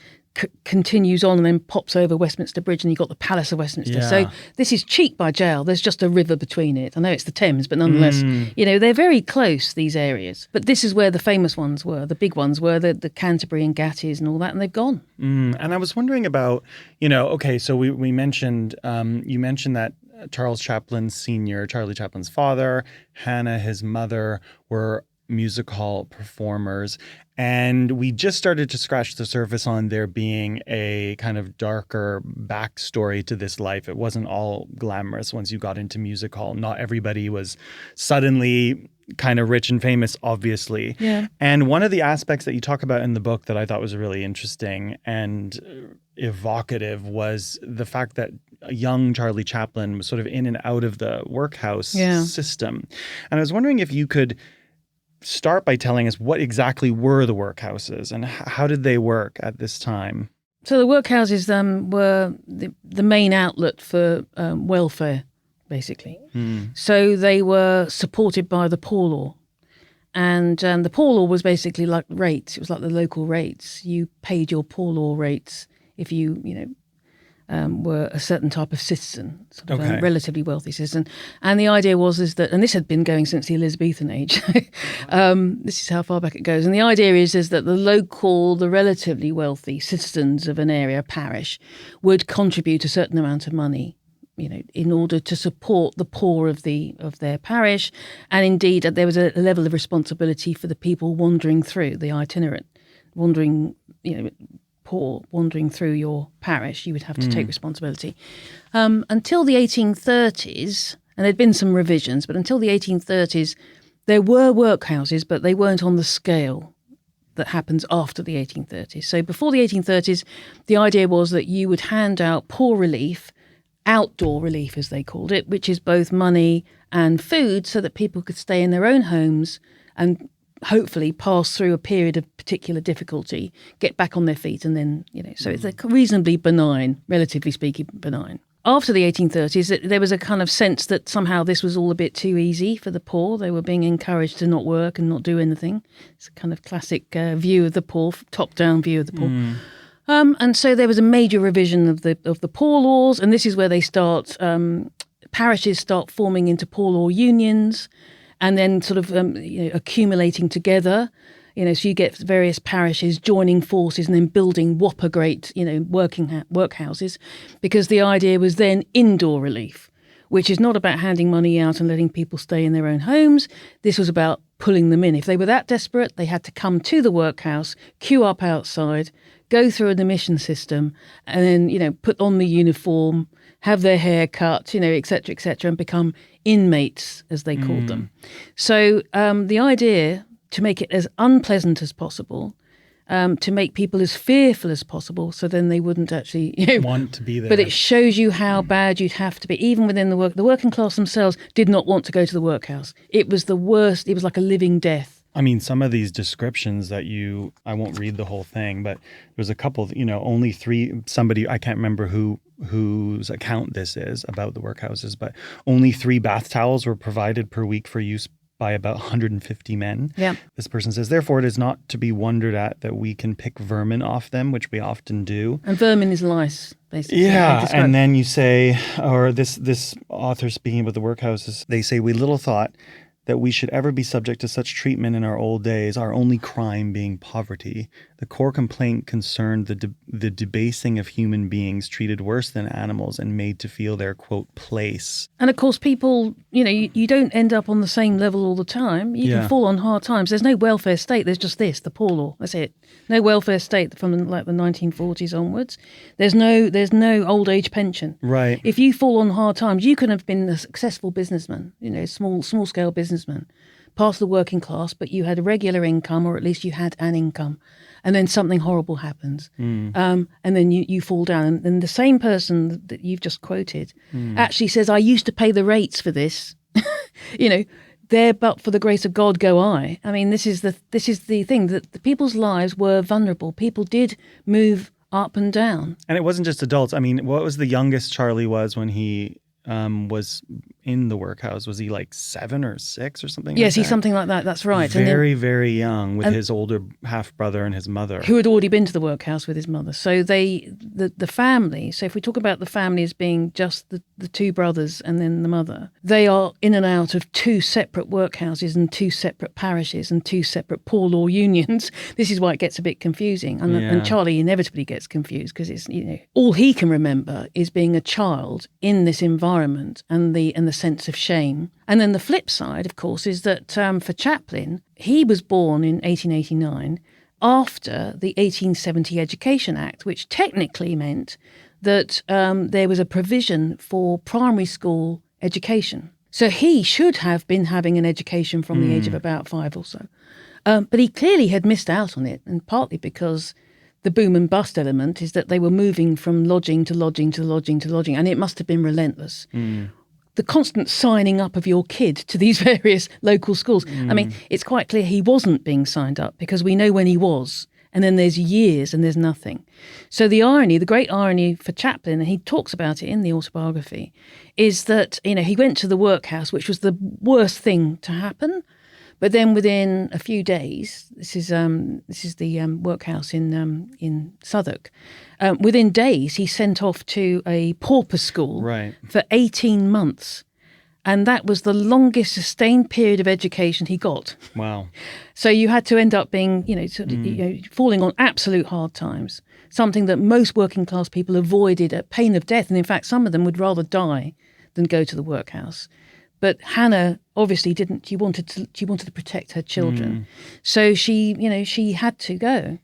[SPEAKER 3] continues on and then pops over Westminster Bridge, and you've got the Palace of Westminster. Yeah. So this is cheek by jowl. There's just a river between it. I know it's the Thames, but nonetheless, you know, they're very close, these areas. But this is where the famous ones were, the big ones were, the Canterbury and Gatties and all that, and they've gone.
[SPEAKER 1] And I was wondering about, you know, okay, so we mentioned, you mentioned that Charles Chaplin Sr., Charlie Chaplin's father, Hannah, his mother, were music hall performers. And we just started to scratch the surface on there being a kind of darker backstory to this life. It wasn't all glamorous once you got into music hall. Not everybody was suddenly kind of rich and famous, obviously.
[SPEAKER 3] Yeah.
[SPEAKER 1] And one of the aspects that you talk about in the book that I thought was really interesting and evocative was the fact that young Charlie Chaplin was sort of in and out of the workhouse system. And I was wondering if you could start by telling us what exactly were the workhouses and how did they work at this time?
[SPEAKER 3] So the workhouses were the main outlet for welfare, basically. So they were supported by the poor law. And the poor law was basically like rates. It was like the local rates. You paid your poor law rates if you were a certain type of citizen, sort of a relatively wealthy citizen. And the idea is that, and this had been going since the Elizabethan age, this is how far back it goes. And the idea is that the relatively wealthy citizens of an area, parish, would contribute a certain amount of money, you know, in order to support the poor of their parish. And indeed, there was a level of responsibility for the people wandering through, the itinerant, poor wandering through your parish. You would have to take responsibility. Until the 1830s, and there'd been some revisions, but until the 1830s, there were workhouses, but they weren't on the scale that happens after the 1830s. So before the 1830s, the idea was that you would hand out poor relief, outdoor relief as they called it, which is both money and food, so that people could stay in their own homes and hopefully pass through a period of particular difficulty, get back on their feet, and then, you know, so it's a reasonably benign, relatively speaking, benign. After the 1830s, there was a kind of sense that somehow this was all a bit too easy for the poor. They were being encouraged to not work and not do anything. It's a kind of classic view of the poor, top-down view of the poor. And so there was a major revision of the poor laws, and this is where they start, parishes start forming into poor law unions, and then sort of accumulating together. So you get various parishes joining forces and then building whopper great, workhouses, because the idea was then indoor relief, which is not about handing money out and letting people stay in their own homes. This was about pulling them in. If they were that desperate, they had to come to the workhouse, queue up outside, go through an admission system, and then, put on the uniform, have their hair cut, et cetera, and become inmates, as they called them. So the idea to make it as unpleasant as possible, to make people as fearful as possible, so then they wouldn't actually
[SPEAKER 1] want to be there.
[SPEAKER 3] But it shows you how bad you'd have to be, even within the working class themselves did not want to go to the workhouse. It was the worst. It was like a living death.
[SPEAKER 1] I mean, some of these descriptions that I won't read the whole thing, but there's a couple, only 3, somebody, I can't remember whose account this is about the workhouses, but only 3 bath towels were provided per week for use by about 150 men.
[SPEAKER 3] Yeah.
[SPEAKER 1] This person says, therefore, it is not to be wondered at that we can pick vermin off them, which we often do.
[SPEAKER 3] And vermin is lice, basically.
[SPEAKER 1] Yeah. And then you say, or this author speaking about the workhouses, they say, we little thought that we should ever be subject to such treatment in our old days, our only crime being poverty. The core complaint concerned the debasing of human beings treated worse than animals and made to feel their, quote, place.
[SPEAKER 3] And of course, people, you don't end up on the same level all the time. You can fall on hard times. There's no welfare state. There's just this, the poor law. That's it. No welfare state from the 1940s onwards. There's no old age pension.
[SPEAKER 1] Right.
[SPEAKER 3] If you fall on hard times, you could have been a successful businessman, small scale businessman, part of the working class, but you had a regular income, or at least you had an income. And then something horrible happens. And then you fall down. And the same person that you've just quoted actually says, I used to pay the rates for this. There, but for the grace of God go I. I mean, this is the thing, that the people's lives were vulnerable. People did move up and down.
[SPEAKER 1] And it wasn't just adults. I mean, what was the youngest Charlie was when he was in the workhouse? Was he like 7 or 6 or something?
[SPEAKER 3] Yes,
[SPEAKER 1] like
[SPEAKER 3] he's something like that. That's right.
[SPEAKER 1] Very, very young, with his older half brother and his mother,
[SPEAKER 3] who had already been to the workhouse with his mother. So the family. So if we talk about the family as being just the 2 brothers and then the mother, they are in and out of 2 separate workhouses and 2 separate parishes and 2 separate poor law unions. This is why it gets a bit confusing, and Charlie inevitably gets confused because it's all he can remember is being a child in this environment and the sense of shame. And then the flip side, of course, is that for Chaplin, he was born in 1889 after the 1870 Education Act, which technically meant that there was a provision for primary school education. So he should have been having an education from the age of about 5 or so. But he clearly had missed out on it, and partly because the boom and bust element is that they were moving from lodging to lodging to lodging to lodging, and it must have been relentless. The constant signing up of your kid to these various local schools. I mean, it's quite clear he wasn't being signed up, because we know when he was, and then there's years and there's nothing. So the irony, the great irony for Chaplin, and he talks about it in the autobiography, is that, he went to the workhouse, which was the worst thing to happen. But then within a few days, this is the workhouse in Southwark. Within days, he sent off to a pauper school for 18 months. And that was the longest sustained period of education he got.
[SPEAKER 1] Wow.
[SPEAKER 3] So you had to end up being, falling on absolute hard times, something that most working class people avoided at pain of death. And in fact, some of them would rather die than go to the workhouse. But Hannah obviously didn't. She wanted to protect her children, so she had to go,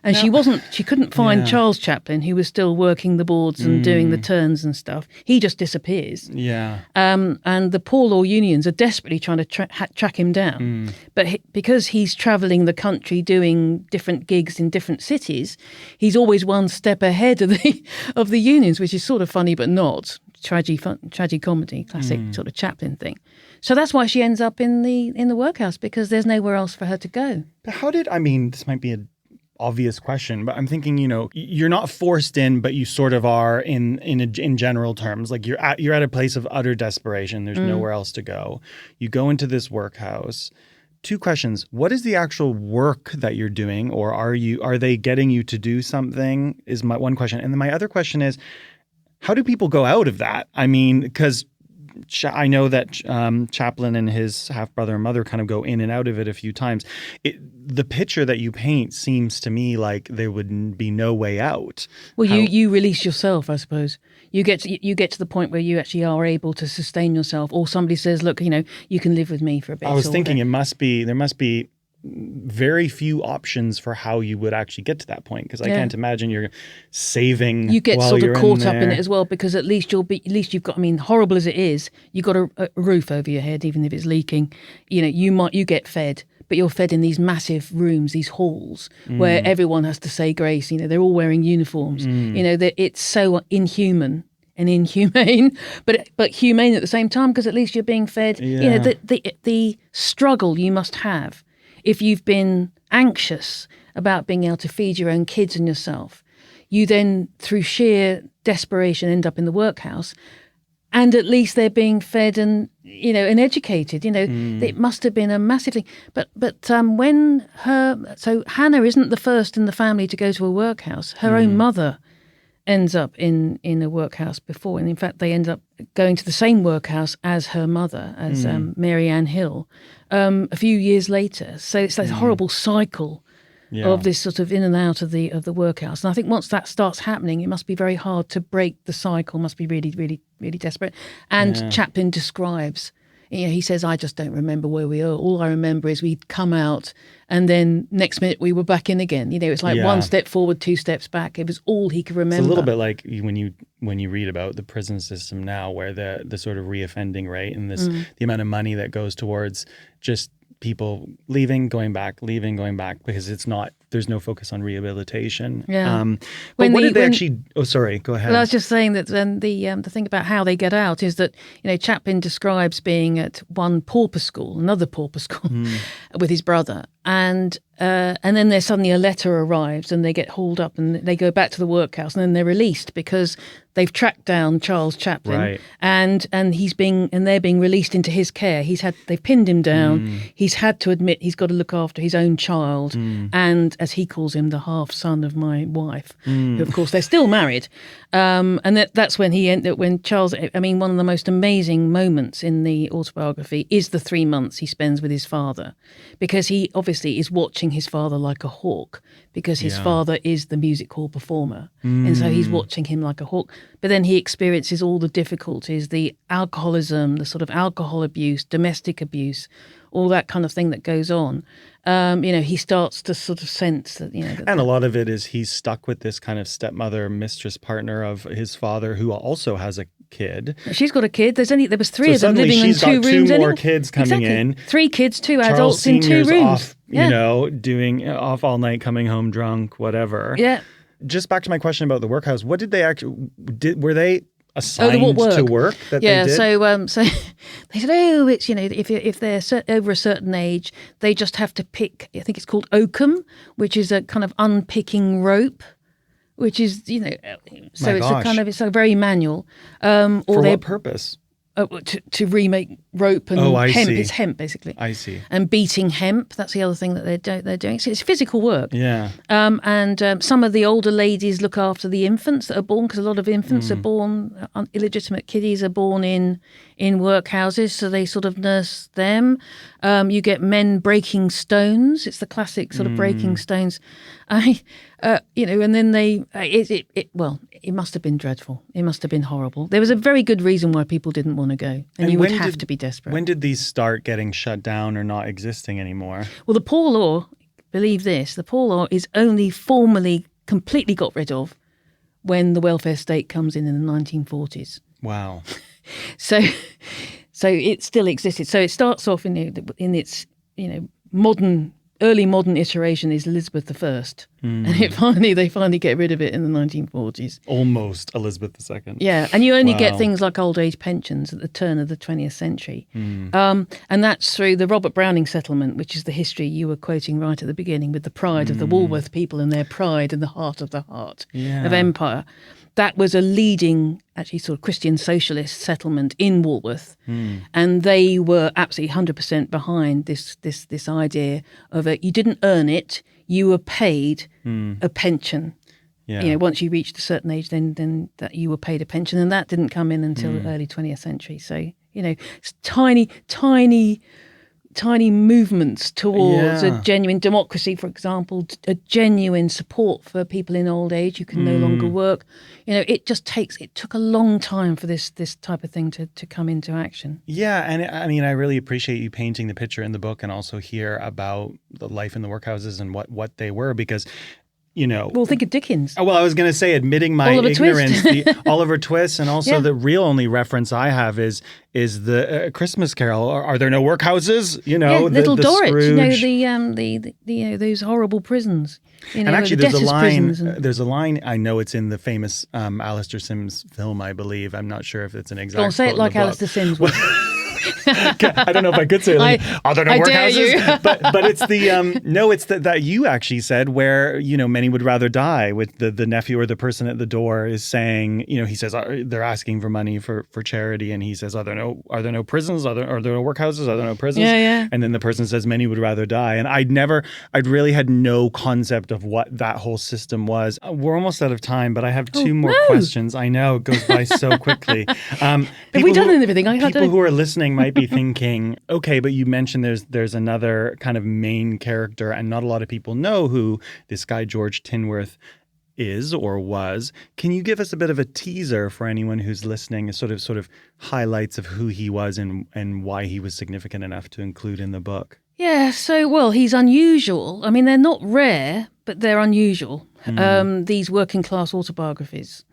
[SPEAKER 3] and she couldn't find Charles Chaplin, who was still working the boards and doing the turns and stuff. He just disappears. Yeah. And the poor law unions are desperately trying to track him down, but because he's travelling the country doing different gigs in different cities, he's always one step ahead of the unions, which is sort of funny but not. Tragicomedy, classic sort of Chaplin thing. So that's why she ends up in the workhouse, because there's nowhere else for her to go.
[SPEAKER 1] But this might be an obvious question, but I'm thinking, you're not forced in, but you sort of are in general terms. Like you're at a place of utter desperation. There's nowhere else to go. You go into this workhouse. 2 questions. What is the actual work that you're doing, or are they getting you to do something? Is my one question. And then my other question is, how do people go out of that? I mean, because I know that Chaplin and his half-brother and mother kind of go in and out of it a few times. The picture that you paint seems to me like there would be no way out.
[SPEAKER 3] Well, you release yourself, I suppose. You get to the point where you actually are able to sustain yourself, or somebody says, look, you can live with me for a bit.
[SPEAKER 1] I was thinking there must be very few options for how you would actually get to that point, because I can't imagine you're saving.
[SPEAKER 3] You get
[SPEAKER 1] while
[SPEAKER 3] sort
[SPEAKER 1] you're
[SPEAKER 3] of caught up in
[SPEAKER 1] there.
[SPEAKER 3] it as well, because at least you've got. I mean, horrible as it is, you've got a roof over your head, even if it's leaking. You get fed, but you're fed in these massive rooms, these halls where everyone has to say grace. They're all wearing uniforms. That it's so inhuman and inhumane, but humane at the same time, because at least you're being fed.
[SPEAKER 1] Yeah.
[SPEAKER 3] The struggle you must have if you've been anxious about being able to feed your own kids and yourself. You then, through sheer desperation, end up in the workhouse, and at least they're being fed and and educated. It must have been a massive thing. But when Hannah isn't the first in the family to go to a workhouse. Her own mother ends up in a workhouse before, and in fact they end up going to the same workhouse as her mother, as Mary Ann Hill, a few years later. So it's like a horrible cycle of this sort of in and out of the workhouse. And I think once that starts happening, it must be very hard to break the cycle. Must be really, really, really desperate. And Chaplin describes, he says, I just don't remember where we are. All I remember is we'd come out and then next minute we were back in again. It's like one step forward, two steps back. It was all he could remember.
[SPEAKER 1] It's a little bit like when you read about the prison system now, where the sort of reoffending rate and the amount of money that goes towards just people leaving, going back, because there's no focus on rehabilitation.
[SPEAKER 3] Yeah.
[SPEAKER 1] But what did they actually? Oh, sorry. Go ahead.
[SPEAKER 3] Well, I was just saying that the thing about how they get out is that Chaplin describes being at another pauper school, with his brother, and then there's suddenly a letter arrives and they get hauled up and they go back to the workhouse, and then they're released because they've tracked down Charles Chaplin,
[SPEAKER 1] right.
[SPEAKER 3] and they're being released into his care. They've pinned him down. He's had to admit he's got to look after his own child, and as he calls him, the half son of my wife, who of course they're still married. And that's when when Charles. I mean, one of the most amazing moments in the autobiography is the 3 months he spends with his father, because he obviously is watching his father like a hawk, because his father is the music hall performer, and so he's watching him like a hawk. But then he experiences all the difficulties, the alcoholism, the sort of alcohol abuse, domestic abuse, all that kind of thing that goes on. He starts to sort of sense that,
[SPEAKER 1] and a lot of it is he's stuck with this kind of stepmother, mistress partner of his father, who also has a kid.
[SPEAKER 3] She's got a kid. There was three of them living in 2 rooms.
[SPEAKER 1] She's got 2 more kids coming in.
[SPEAKER 3] 3 kids, 2
[SPEAKER 1] Charles
[SPEAKER 3] adults in 2
[SPEAKER 1] Senior's
[SPEAKER 3] rooms.
[SPEAKER 1] off, doing off all night, coming home drunk, whatever.
[SPEAKER 3] Yeah.
[SPEAKER 1] Just back to my question about the workhouse. What did they actually were they assigned to work that they did?
[SPEAKER 3] So they said, it's if they're over a certain age, they just have to pick. I think it's called oakum, which is a kind of unpicking rope, which is it's a very manual.
[SPEAKER 1] For what purpose?
[SPEAKER 3] To remake rope and hemp.
[SPEAKER 1] See.
[SPEAKER 3] It's hemp, basically.
[SPEAKER 1] I see.
[SPEAKER 3] And beating hemp. That's the other thing that they're doing. So it's physical work.
[SPEAKER 1] Yeah.
[SPEAKER 3] And some of the older ladies look after the infants that are born, because a lot of infants are born, illegitimate kiddies are born in workhouses, so they sort of nurse them. You get men breaking stones. It's the classic sort of breaking stones. And then it must have been dreadful. It must have been horrible. There was a very good reason why people didn't want to go, and you would have to be desperate.
[SPEAKER 1] When did these start getting shut down or not existing anymore?
[SPEAKER 3] Well, the poor law, believe this, the poor law is only formally completely got rid of when the welfare state comes in the 1940s.
[SPEAKER 1] Wow.
[SPEAKER 3] So it still existed. So it starts off in its early modern iteration is Elizabeth I, and they finally get rid of it in the 1940s.
[SPEAKER 1] Almost Elizabeth II.
[SPEAKER 3] Yeah, and you only get things like old age pensions at the turn of the 20th century, and that's through the Robert Browning settlement, which is the history you were quoting right at the beginning, with the pride of the Walworth people and their pride in the heart of empire. That was a leading, actually, sort of Christian socialist settlement in Walworth, and they were absolutely 100% behind this idea of you didn't earn it, you were paid a pension. Yeah. Once you reached a certain age, then that you were paid a pension, and that didn't come in until the early 20th century. So It's tiny movements towards a genuine democracy, for example, a genuine support for people in old age who can no longer work. It took a long time for this type of thing to come into action.
[SPEAKER 1] Yeah, and I mean, I really appreciate you painting the picture in the book and also hear about the life in the workhouses and what they were, because
[SPEAKER 3] well, think of Dickens.
[SPEAKER 1] Well, I was going to say, admitting my ignorance, the Oliver Twist, and also the real only reference I have is the Christmas Carol. Are there no workhouses?
[SPEAKER 3] Little
[SPEAKER 1] the
[SPEAKER 3] Dorrit.
[SPEAKER 1] Scrooge.
[SPEAKER 3] Those horrible prisons.
[SPEAKER 1] And actually, there's a line. There's a line. I know it's in the famous Alistair Sims film, I believe. I'm not sure if it's an exact.
[SPEAKER 3] Don't say it like Alistair Sims.
[SPEAKER 1] I don't know if I could say it. Are there no workhouses? But it's it's that you actually said where, many would rather die, with the nephew or the person at the door is saying, he says, they're asking for money for charity. And he says, are there no prisons? Are there no workhouses? Are there no prisons?
[SPEAKER 3] Yeah.
[SPEAKER 1] And then the person says, many would rather die. And I'd really had no concept of what that whole system was. We're almost out of time, but I have two more questions. I know, it goes by so quickly.
[SPEAKER 3] Have we done everything?
[SPEAKER 1] People who are listening might be thinking, okay, but you mentioned there's another kind of main character, and not a lot of people know who this guy George Tinworth is or was. Can you give us a bit of a teaser for anyone who's listening, sort of highlights of who he was and why he was significant enough to include in the book?
[SPEAKER 3] Yeah, so, he's unusual. I mean, they're not rare, but they're unusual. These working class autobiographies,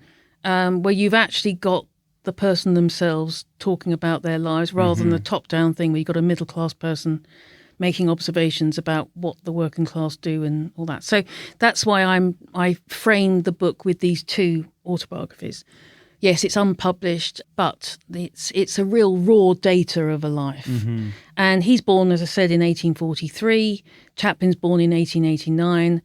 [SPEAKER 3] where you've actually got the person themselves talking about their lives rather than the top-down thing where you've got a middle-class person making observations about what the working class do and all that. So that's why I framed the book with these two autobiographies. Yes, it's unpublished, but it's a real raw data of a life. And he's born, as I said, in 1843. Chaplin's born in 1889.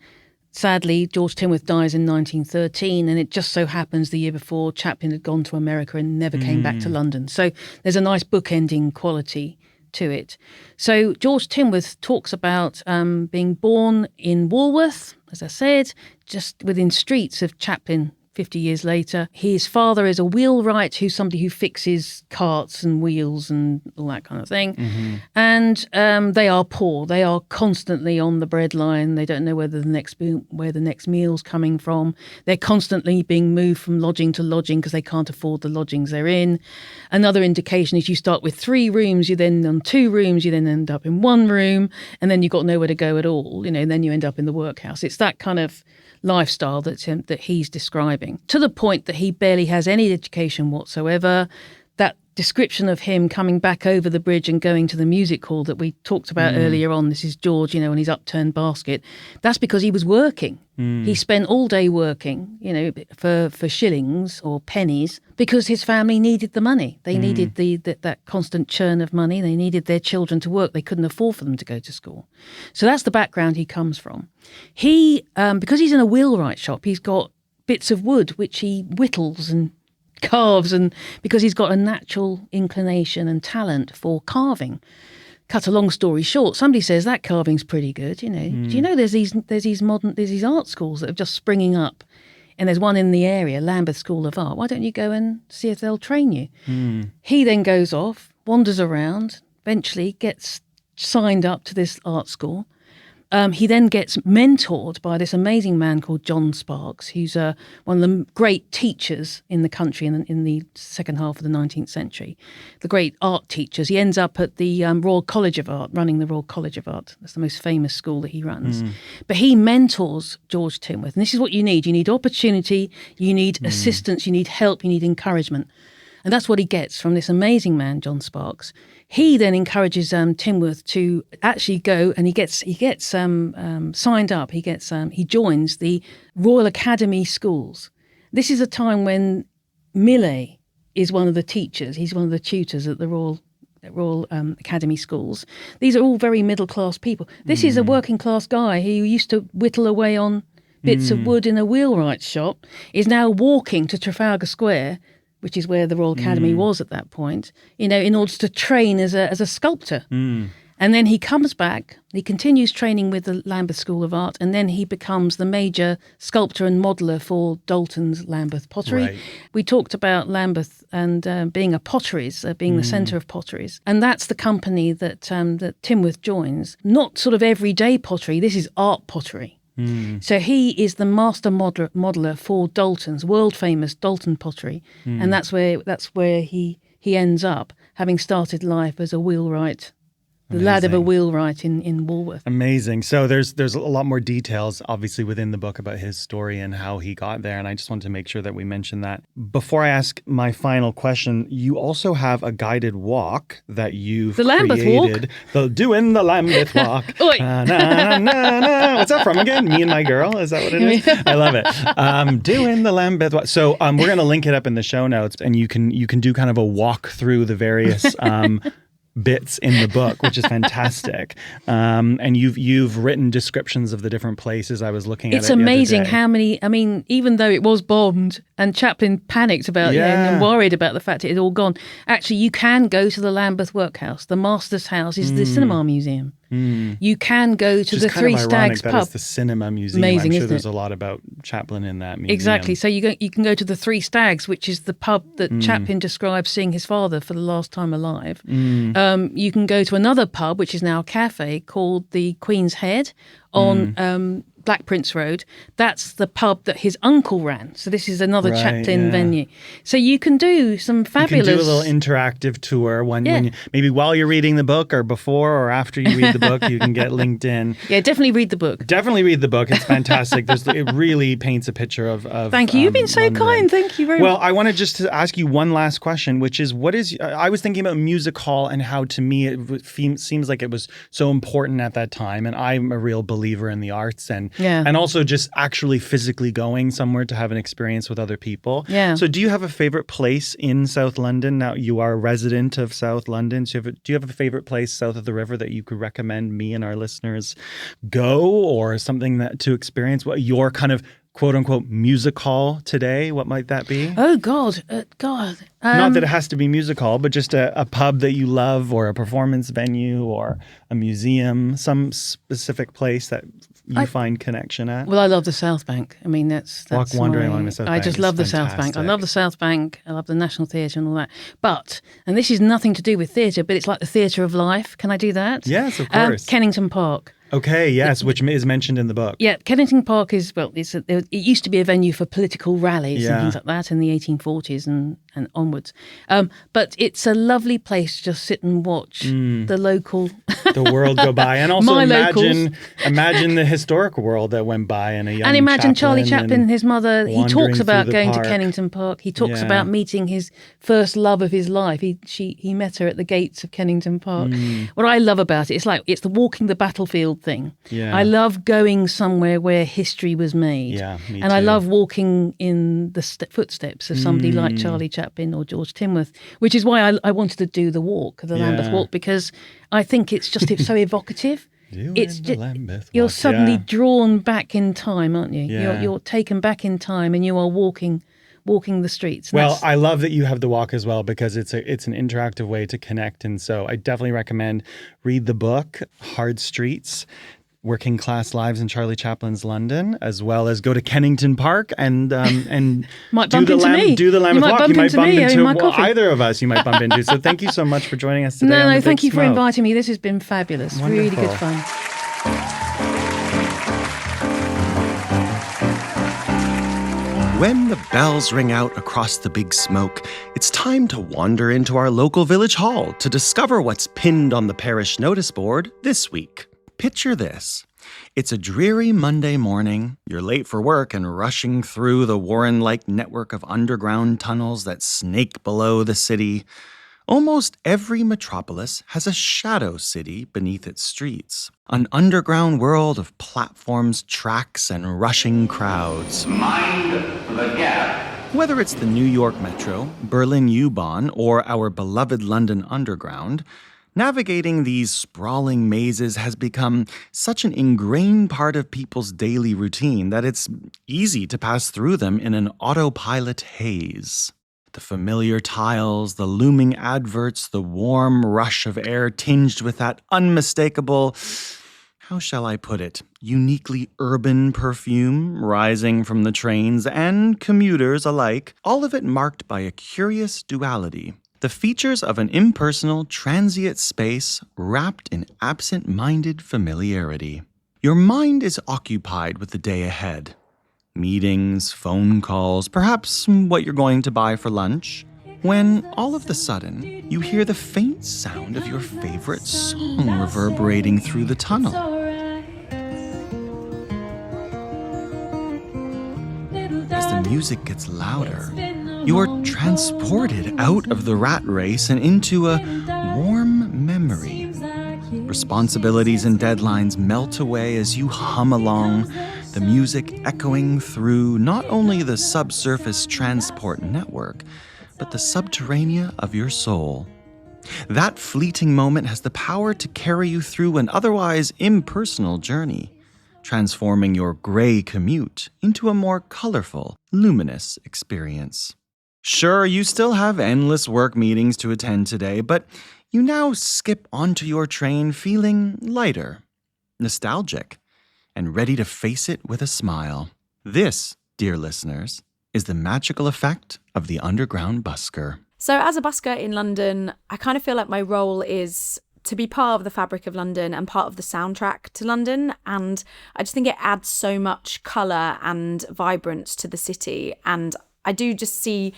[SPEAKER 3] Sadly, George Tinworth dies in 1913, and it just so happens the year before Chaplin had gone to America and never came back to London. So there's a nice bookending quality to it. So George Tinworth talks about being born in Walworth, as I said, just within streets of Chaplin 50 years later. His father is a wheelwright, who's somebody who fixes carts and wheels and all that kind of thing. And they are poor. They are constantly on the breadline. They don't know where the next meal's coming from. They're constantly being moved from lodging to lodging because they can't afford the lodgings they're in. Another indication is you start with 3 rooms, you then on 2 rooms, you then end up in 1 room, and then you've got nowhere to go at all, and then you end up in the workhouse. It's that kind of lifestyle that he's describing, to the point that he barely has any education whatsoever. That description of him coming back over the bridge and going to the music hall that we talked about earlier on, this is George, and his upturned basket, that's because he was working. He spent all day working, for shillings or pennies, because his family needed the money. They needed that constant churn of money. They needed their children to work. They couldn't afford for them to go to school. So that's the background he comes from. He, because he's in a wheelwright shop, he's got bits of wood which he whittles and carves, and because he's got a natural inclination and talent for carving. Cut a long story short, somebody says that carving's pretty good. Do you know there's these art schools that are just springing up, and there's one in the area, Lambeth School of Art. Why don't you go and see if they'll train you? He then goes off, wanders around, eventually gets signed up to this art school. He then gets mentored by this amazing man called John Sparks, who's one of the great teachers in the country in the second half of the 19th century, the great art teachers. He ends up at the Royal College of Art, running the Royal College of Art. That's the most famous school that he runs. But he mentors George Tinworth. And this is what you need. You need opportunity, you need assistance, you need help, you need encouragement. And that's what he gets from this amazing man, John Sparks. He then encourages Tinworth to actually go, and he gets signed up. He joins the Royal Academy schools. This is a time when Millais is one of the teachers. He's one of the tutors at the Royal Academy schools. These are all very middle class people. This is a working class guy who used to whittle away on bits of wood in a wheelwright's shop, is now walking to Trafalgar Square, which is where the Royal Academy was at that point, in order to train as a sculptor. And then he comes back, he continues training with the Lambeth School of Art, and then he becomes the major sculptor and modeller for Dalton's Lambeth Pottery.
[SPEAKER 1] Right.
[SPEAKER 3] We talked about Lambeth and being a potteries, being the centre of potteries. And that's the company that Timworth joins. Not sort of everyday pottery, this is art pottery. So he is the master modeller for Dalton's world-famous Dalton pottery. And that's where he ends up, having started life as a wheelwright. The lad of a wheelwright in Walworth.
[SPEAKER 1] Amazing. So there's a lot more details, obviously, within the book about his story and how he got there. And I just wanted to make sure that we mention that. Before I ask my final question, you also have a guided walk that you've created. Doing the Lambeth Walk. What's that from again? Me and My Girl? Is that what it is? I love it. Doing the Lambeth Walk. So we're going to link it up in the show notes, and you can do kind of a walk through the various bits in the book, which is fantastic. And you've written descriptions of the different places. I was looking at it.
[SPEAKER 3] It's amazing how many, I mean, even though it was bombed and Chaplin panicked about it and worried about the fact it had all gone, actually you can go to the Lambeth Workhouse. The Master's House is the cinema museum. You can go to the Three Stags pub.
[SPEAKER 1] It's the cinema museum.
[SPEAKER 3] Amazing,
[SPEAKER 1] I'm sure there's a lot about Chaplin in that museum.
[SPEAKER 3] Exactly. So you can go to the Three Stags, which is the pub that Chaplin describes seeing his father for the last time alive. You can go to another pub, which is now a cafe, called the Queen's Head on Black Prince Road. That's the pub that his uncle ran. So this is another Chaplin venue. So you can do some fabulous...
[SPEAKER 1] You can do a little interactive tour when you, maybe while you're reading the book or before or after you read the book, you can get linked in.
[SPEAKER 3] Yeah, definitely read the book.
[SPEAKER 1] Definitely read the book. It's fantastic. It really paints a picture of
[SPEAKER 3] Thank you. You've been so
[SPEAKER 1] London.
[SPEAKER 3] kind. Thank you very much.
[SPEAKER 1] Well, I wanted just to ask you one last question, which is, I was thinking about music hall and how to me it seems like it was so important at that time. And I'm a real believer in the arts and also just actually physically going somewhere to have an experience with other people.
[SPEAKER 3] Yeah.
[SPEAKER 1] So do you have a favorite place in South London? Now you are a resident of South London. So do you have a favorite place south of the river that you could recommend me and our listeners go, or something that to experience? What your kind of quote unquote music hall today? What might that be?
[SPEAKER 3] Oh God.
[SPEAKER 1] Not that it has to be music hall, but just a pub that you love, or a performance venue, or a museum, some specific place that you find connection at.
[SPEAKER 3] Well, I love the South Bank. I mean, that's
[SPEAKER 1] wandering along the South Bank.
[SPEAKER 3] I just love the South Bank. I love the South Bank. I love the National Theatre and all that. But, and this is nothing to do with theatre, but it's like the theatre of life. Can I do that?
[SPEAKER 1] Yes, of course.
[SPEAKER 3] Kennington Park.
[SPEAKER 1] Okay, yes, which is mentioned in the book.
[SPEAKER 3] Yeah, Kennington Park is, it used to be a venue for political rallies and things like that in the 1840s and onwards. But it's a lovely place to just sit and watch the local...
[SPEAKER 1] the world go by. And also
[SPEAKER 3] locals.
[SPEAKER 1] imagine the historic world that went by and a young
[SPEAKER 3] And imagine
[SPEAKER 1] Chaplin
[SPEAKER 3] Charlie Chaplin and his mother. He talks about going to
[SPEAKER 1] park.
[SPEAKER 3] Kennington Park. He talks about meeting his first love of his life. He met her at the gates of Kennington Park. What I love about it, it's the walking the battlefield thing.
[SPEAKER 1] Yeah.
[SPEAKER 3] I love going somewhere where history was made.
[SPEAKER 1] Yeah, me
[SPEAKER 3] and
[SPEAKER 1] too.
[SPEAKER 3] I love walking in the footsteps of somebody like Charlie Chaplin or George Timworth, which is why I wanted to do the Lambeth Walk, because I think it's so evocative. It's just, you're suddenly drawn back in time, aren't you?
[SPEAKER 1] Yeah.
[SPEAKER 3] You're taken back in time, and you are walking the streets.
[SPEAKER 1] Well, I love that you have the walk as well, because it's an interactive way to connect. And so I definitely recommend read the book, Hard Streets, Working Class Lives in Charlie Chaplin's London, as well as go to Kennington Park and
[SPEAKER 3] might bump into me.
[SPEAKER 1] Do the Lambeth Walk.
[SPEAKER 3] You might bump into
[SPEAKER 1] either of us. You might bump into. So thank you so much for joining us today.
[SPEAKER 3] No, thank you for inviting me. This has been fabulous.
[SPEAKER 1] Wonderful.
[SPEAKER 3] Really good fun.
[SPEAKER 4] When the bells ring out across the big smoke, it's time to wander into our local village hall to discover what's pinned on the parish notice board this week. Picture this. It's a dreary Monday morning. You're late for work and rushing through the Warren-like network of underground tunnels that snake below the city. Almost every metropolis has a shadow city beneath its streets. An underground world of platforms, tracks, and rushing crowds.
[SPEAKER 2] Mind the gap.
[SPEAKER 4] Whether it's the New York Metro, Berlin U-Bahn, or our beloved London Underground, navigating these sprawling mazes has become such an ingrained part of people's daily routine that it's easy to pass through them in an autopilot haze. The familiar tiles, the looming adverts, the warm rush of air tinged with that unmistakable, how shall I put it, uniquely urban perfume rising from the trains and commuters alike, all of it marked by a curious duality. The features of an impersonal, transient space wrapped in absent-minded familiarity. Your mind is occupied with the day ahead. Meetings, phone calls, perhaps what you're going to buy for lunch, when all of the sudden you hear the faint sound of your favorite song reverberating through the tunnel. As the music gets louder, you are transported out of the rat race and into a warm memory. Responsibilities and deadlines melt away as you hum along, the music echoing through not only the subsurface transport network, but the subterranea of your soul. That fleeting moment has the power to carry you through an otherwise impersonal journey, transforming your gray commute into a more colorful, luminous experience. Sure, you still have endless work meetings to attend today, but you now skip onto your train feeling lighter, nostalgic, and ready to face it with a smile. This, dear listeners, is the magical effect of the underground busker.
[SPEAKER 5] So as a busker in London, I kind of feel like my role is to be part of the fabric of London and part of the soundtrack to London. And I just think it adds so much colour and vibrance to the city. And I do just see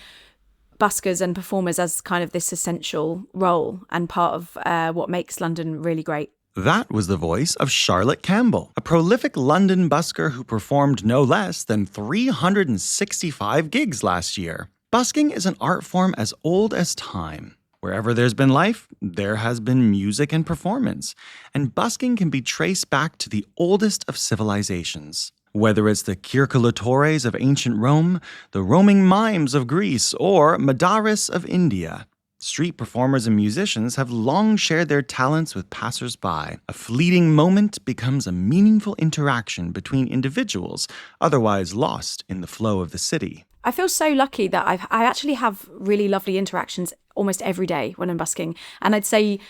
[SPEAKER 5] buskers and performers as kind of this essential role and part of what makes London really great.
[SPEAKER 4] That was the voice of Charlotte Campbell, a prolific London busker who performed no less than 365 gigs last year. Busking is an art form as old as time. Wherever there's been life, there has been music and performance. And busking can be traced back to the oldest of civilizations. Whether it's the circolatores of ancient Rome, the roaming mimes of Greece, or Madaris of India, street performers and musicians have long shared their talents with passers-by. A fleeting moment becomes a meaningful interaction between individuals, otherwise lost in the flow of the city.
[SPEAKER 5] I feel so lucky that I actually have really lovely interactions almost every day when I'm busking. And I'd say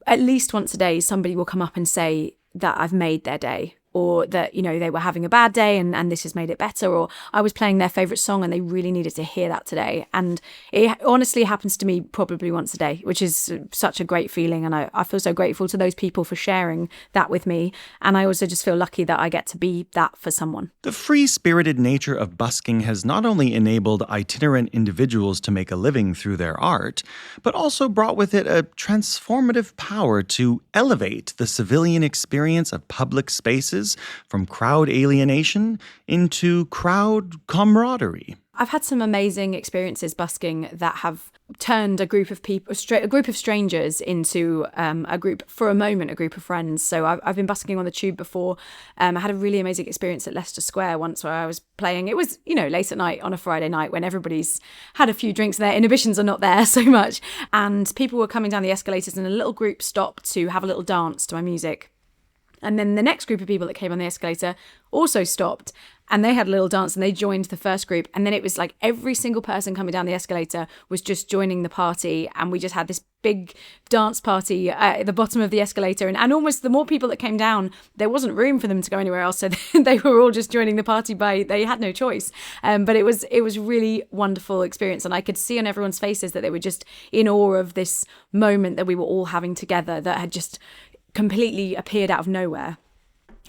[SPEAKER 5] at least once a day, somebody will come up and say that I've made their day, or that, you know, they were having a bad day and this has made it better, or I was playing their favourite song and they really needed to hear that today. And it honestly happens to me probably once a day, which is such a great feeling. And I feel so grateful to those people for sharing that with me. And I also just feel lucky that I get to be that for someone.
[SPEAKER 4] The free-spirited nature of busking has not only enabled itinerant individuals to make a living through their art, but also brought with it a transformative power to elevate the civilian experience of public spaces from crowd alienation into crowd camaraderie.
[SPEAKER 5] I've had some amazing experiences busking that have turned a group of people, a group of strangers into a group of friends. So I've been busking on the tube before. I had a really amazing experience at Leicester Square once where I was playing. It was, late at night on a Friday night when everybody's had a few drinks and their inhibitions are not there so much. And people were coming down the escalators and a little group stopped to have a little dance to my music. And then the next group of people that came on the escalator also stopped and they had a little dance and they joined the first group. And then it was like every single person coming down the escalator was just joining the party. And we just had this big dance party at the bottom of the escalator. And almost the more people that came down, there wasn't room for them to go anywhere else. So they were all just joining the party they had no choice. But it was really wonderful experience. And I could see on everyone's faces that they were just in awe of this moment that we were all having together that had just completely appeared out of nowhere.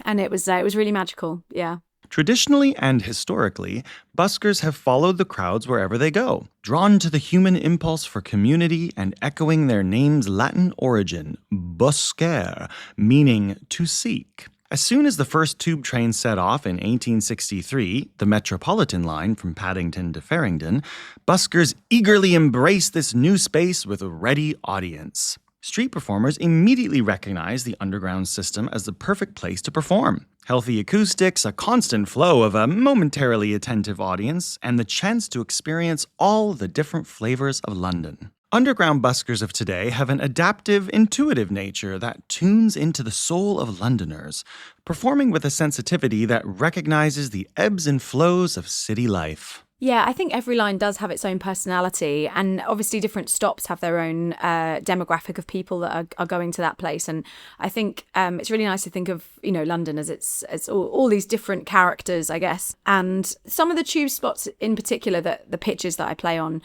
[SPEAKER 5] And it was really magical. Yeah.
[SPEAKER 4] Traditionally and historically, buskers have followed the crowds wherever they go, drawn to the human impulse for community and echoing their name's Latin origin, buscare, meaning to seek. As soon as the first tube train set off in 1863, the Metropolitan line from Paddington to Farringdon, buskers eagerly embraced this new space with a ready audience. Street performers immediately recognized the underground system as the perfect place to perform. Healthy acoustics, a constant flow of a momentarily attentive audience, and the chance to experience all the different flavors of London. Underground buskers of today have an adaptive, intuitive nature that tunes into the soul of Londoners, performing with a sensitivity that recognizes the ebbs and flows of city life.
[SPEAKER 5] Yeah, I think every line does have its own personality, and obviously different stops have their own demographic of people that are going to that place. And I think it's really nice to think of, London as it's all these different characters, I guess. And some of the tube spots in particular, the pitches that I play on,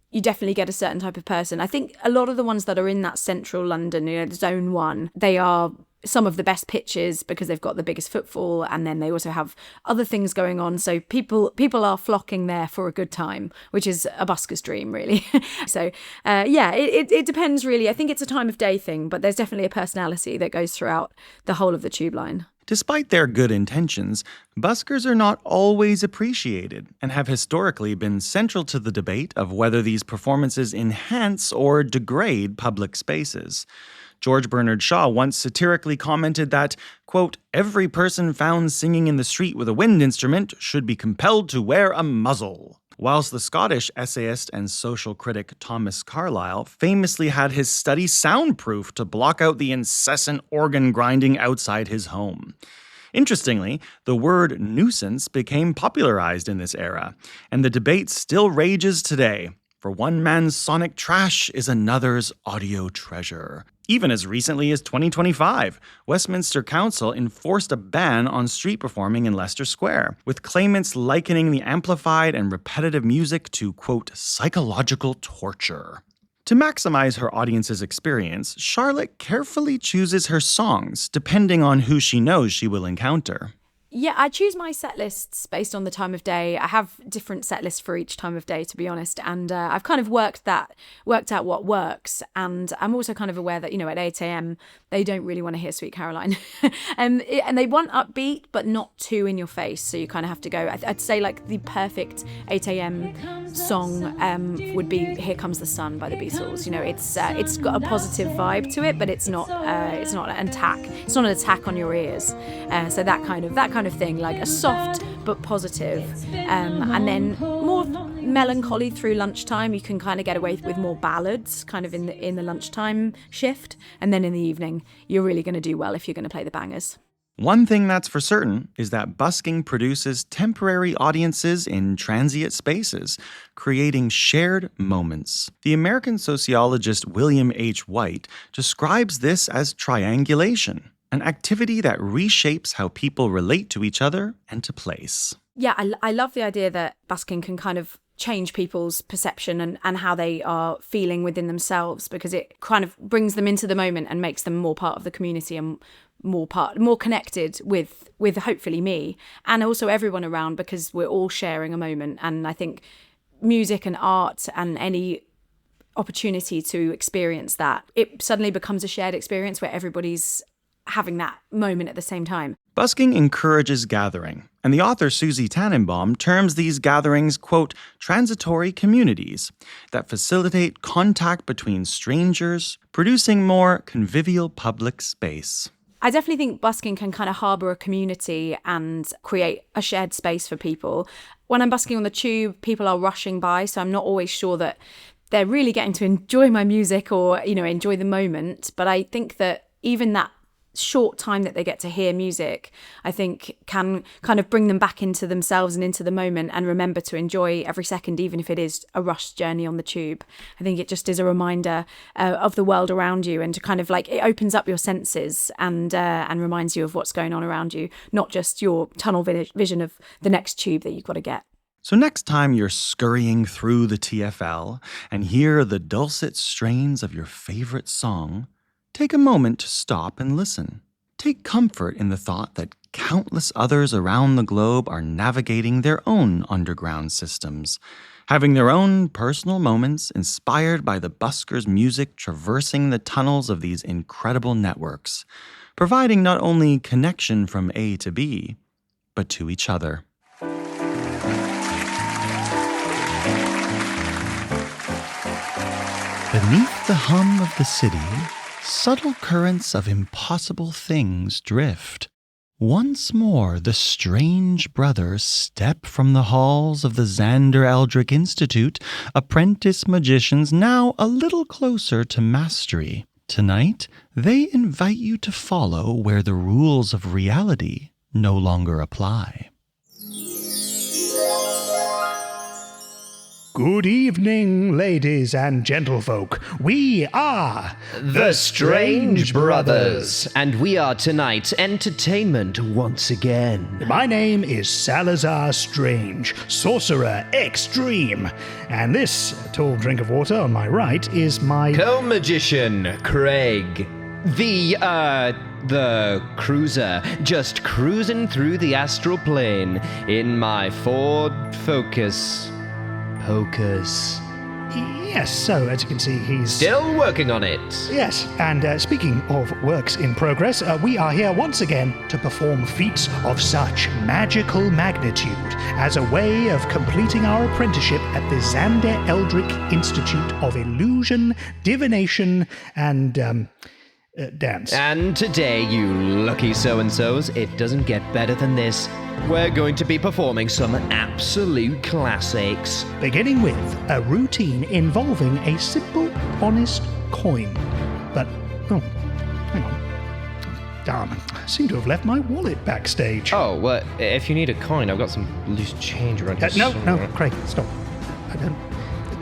[SPEAKER 5] you definitely get a certain type of person. I think a lot of the ones that are in that central London, zone 1, they are some of the best pitches because they've got the biggest footfall, and then they also have other things going on. So people are flocking there for a good time, which is a busker's dream, really. So it depends really. I think it's a time of day thing, but there's definitely a personality that goes throughout the whole of the tube line.
[SPEAKER 4] Despite their good intentions, buskers are not always appreciated and have historically been central to the debate of whether these performances enhance or degrade public spaces. George Bernard Shaw once satirically commented that, quote, "Every person found singing in the street with a wind instrument should be compelled to wear a muzzle." Whilst the Scottish essayist and social critic Thomas Carlyle famously had his study soundproof to block out the incessant organ grinding outside his home. Interestingly, the word nuisance became popularized in this era, and the debate still rages today. For one man's sonic trash is another's audio treasure. Even as recently as 2025, Westminster Council enforced a ban on street performing in Leicester Square, with claimants likening the amplified and repetitive music to, quote, psychological torture. To maximize her audience's experience, Charlotte carefully chooses her songs depending on who she knows she will encounter.
[SPEAKER 5] Yeah, I choose my set lists based on the time of day. I have different set lists for each time of day, to be honest. And I've kind of worked out what works. And I'm also kind of aware that, at 8 a.m, they don't really want to hear Sweet Caroline. and they want upbeat, but not too in your face. So you kind of have to go. I'd say like the perfect 8 a.m. song would be Here Comes the Sun by the Beatles. It's got a positive vibe to it, but it's not an attack. It's not an attack on your ears. So that kind of thing, like a soft but positive, and then more melancholy through lunchtime. You can kind of get away with more ballads kind of in the lunchtime shift, and then in the evening you're really going to do well if you're going to play the bangers.
[SPEAKER 4] One thing that's for certain is that busking produces temporary audiences in transient spaces, creating shared moments. The American sociologist William H. White describes this as triangulation, an activity that reshapes how people relate to each other and to place.
[SPEAKER 5] Yeah, I love the idea that busking can kind of change people's perception and how they are feeling within themselves, because it kind of brings them into the moment and makes them more part of the community and more connected with hopefully me and also everyone around, because we're all sharing a moment. And I think music and art and any opportunity to experience that, it suddenly becomes a shared experience where everybody's having that moment at the same time.
[SPEAKER 4] Busking encourages gathering, and the author Susie Tannenbaum terms these gatherings, quote, transitory communities that facilitate contact between strangers, producing more convivial public space.
[SPEAKER 5] I definitely think busking can kind of harbour a community and create a shared space for people. When I'm busking on the tube, people are rushing by, so I'm not always sure that they're really getting to enjoy my music or, enjoy the moment. But I think that even that short time that they get to hear music, I think can kind of bring them back into themselves and into the moment and remember to enjoy every second, even if it is a rushed journey on the tube. I think it just is a reminder of the world around you, and to kind of like, it opens up your senses and reminds you of what's going on around you, not just your tunnel vision of the next tube that you've got to get.
[SPEAKER 4] So next time you're scurrying through the TfL and hear the dulcet strains of your favorite song, take a moment to stop and listen. Take comfort in the thought that countless others around the globe are navigating their own underground systems, having their own personal moments inspired by the buskers' music traversing the tunnels of these incredible networks, providing not only connection from A to B, but to each other. Beneath the hum of the city, subtle currents of impossible things drift. Once more the strange brothers step from the halls of the Xander Eldrick Institute, apprentice magicians now a little closer to mastery. Tonight, they invite you to follow where the rules of reality no longer apply.
[SPEAKER 6] Good evening, ladies and gentlefolk. We are
[SPEAKER 7] The Strange Brothers, and we are tonight's entertainment once again.
[SPEAKER 6] My name is Salazar Strange, Sorcerer Extreme, and this tall drink of water on my right is my
[SPEAKER 7] Co-magician, Craig. The cruiser, just cruising through the astral plane in my Ford Focus.
[SPEAKER 6] Yes, so as you can see, he's
[SPEAKER 7] Still working on it.
[SPEAKER 6] Yes, and speaking of works in progress, we are here once again to perform feats of such magical magnitude as a way of completing our apprenticeship at the Xander Eldrick Institute of Illusion, Divination, and dance.
[SPEAKER 7] And today, you lucky so-and-sos, it doesn't get better than this. We're going to be performing some absolute classics.
[SPEAKER 6] Beginning with a routine involving a simple, honest coin. But, hang on. Darn, I seem to have left my wallet backstage.
[SPEAKER 7] Oh, well, if you need a coin, I've got some loose change around here.
[SPEAKER 6] No, Craig, stop. I don't...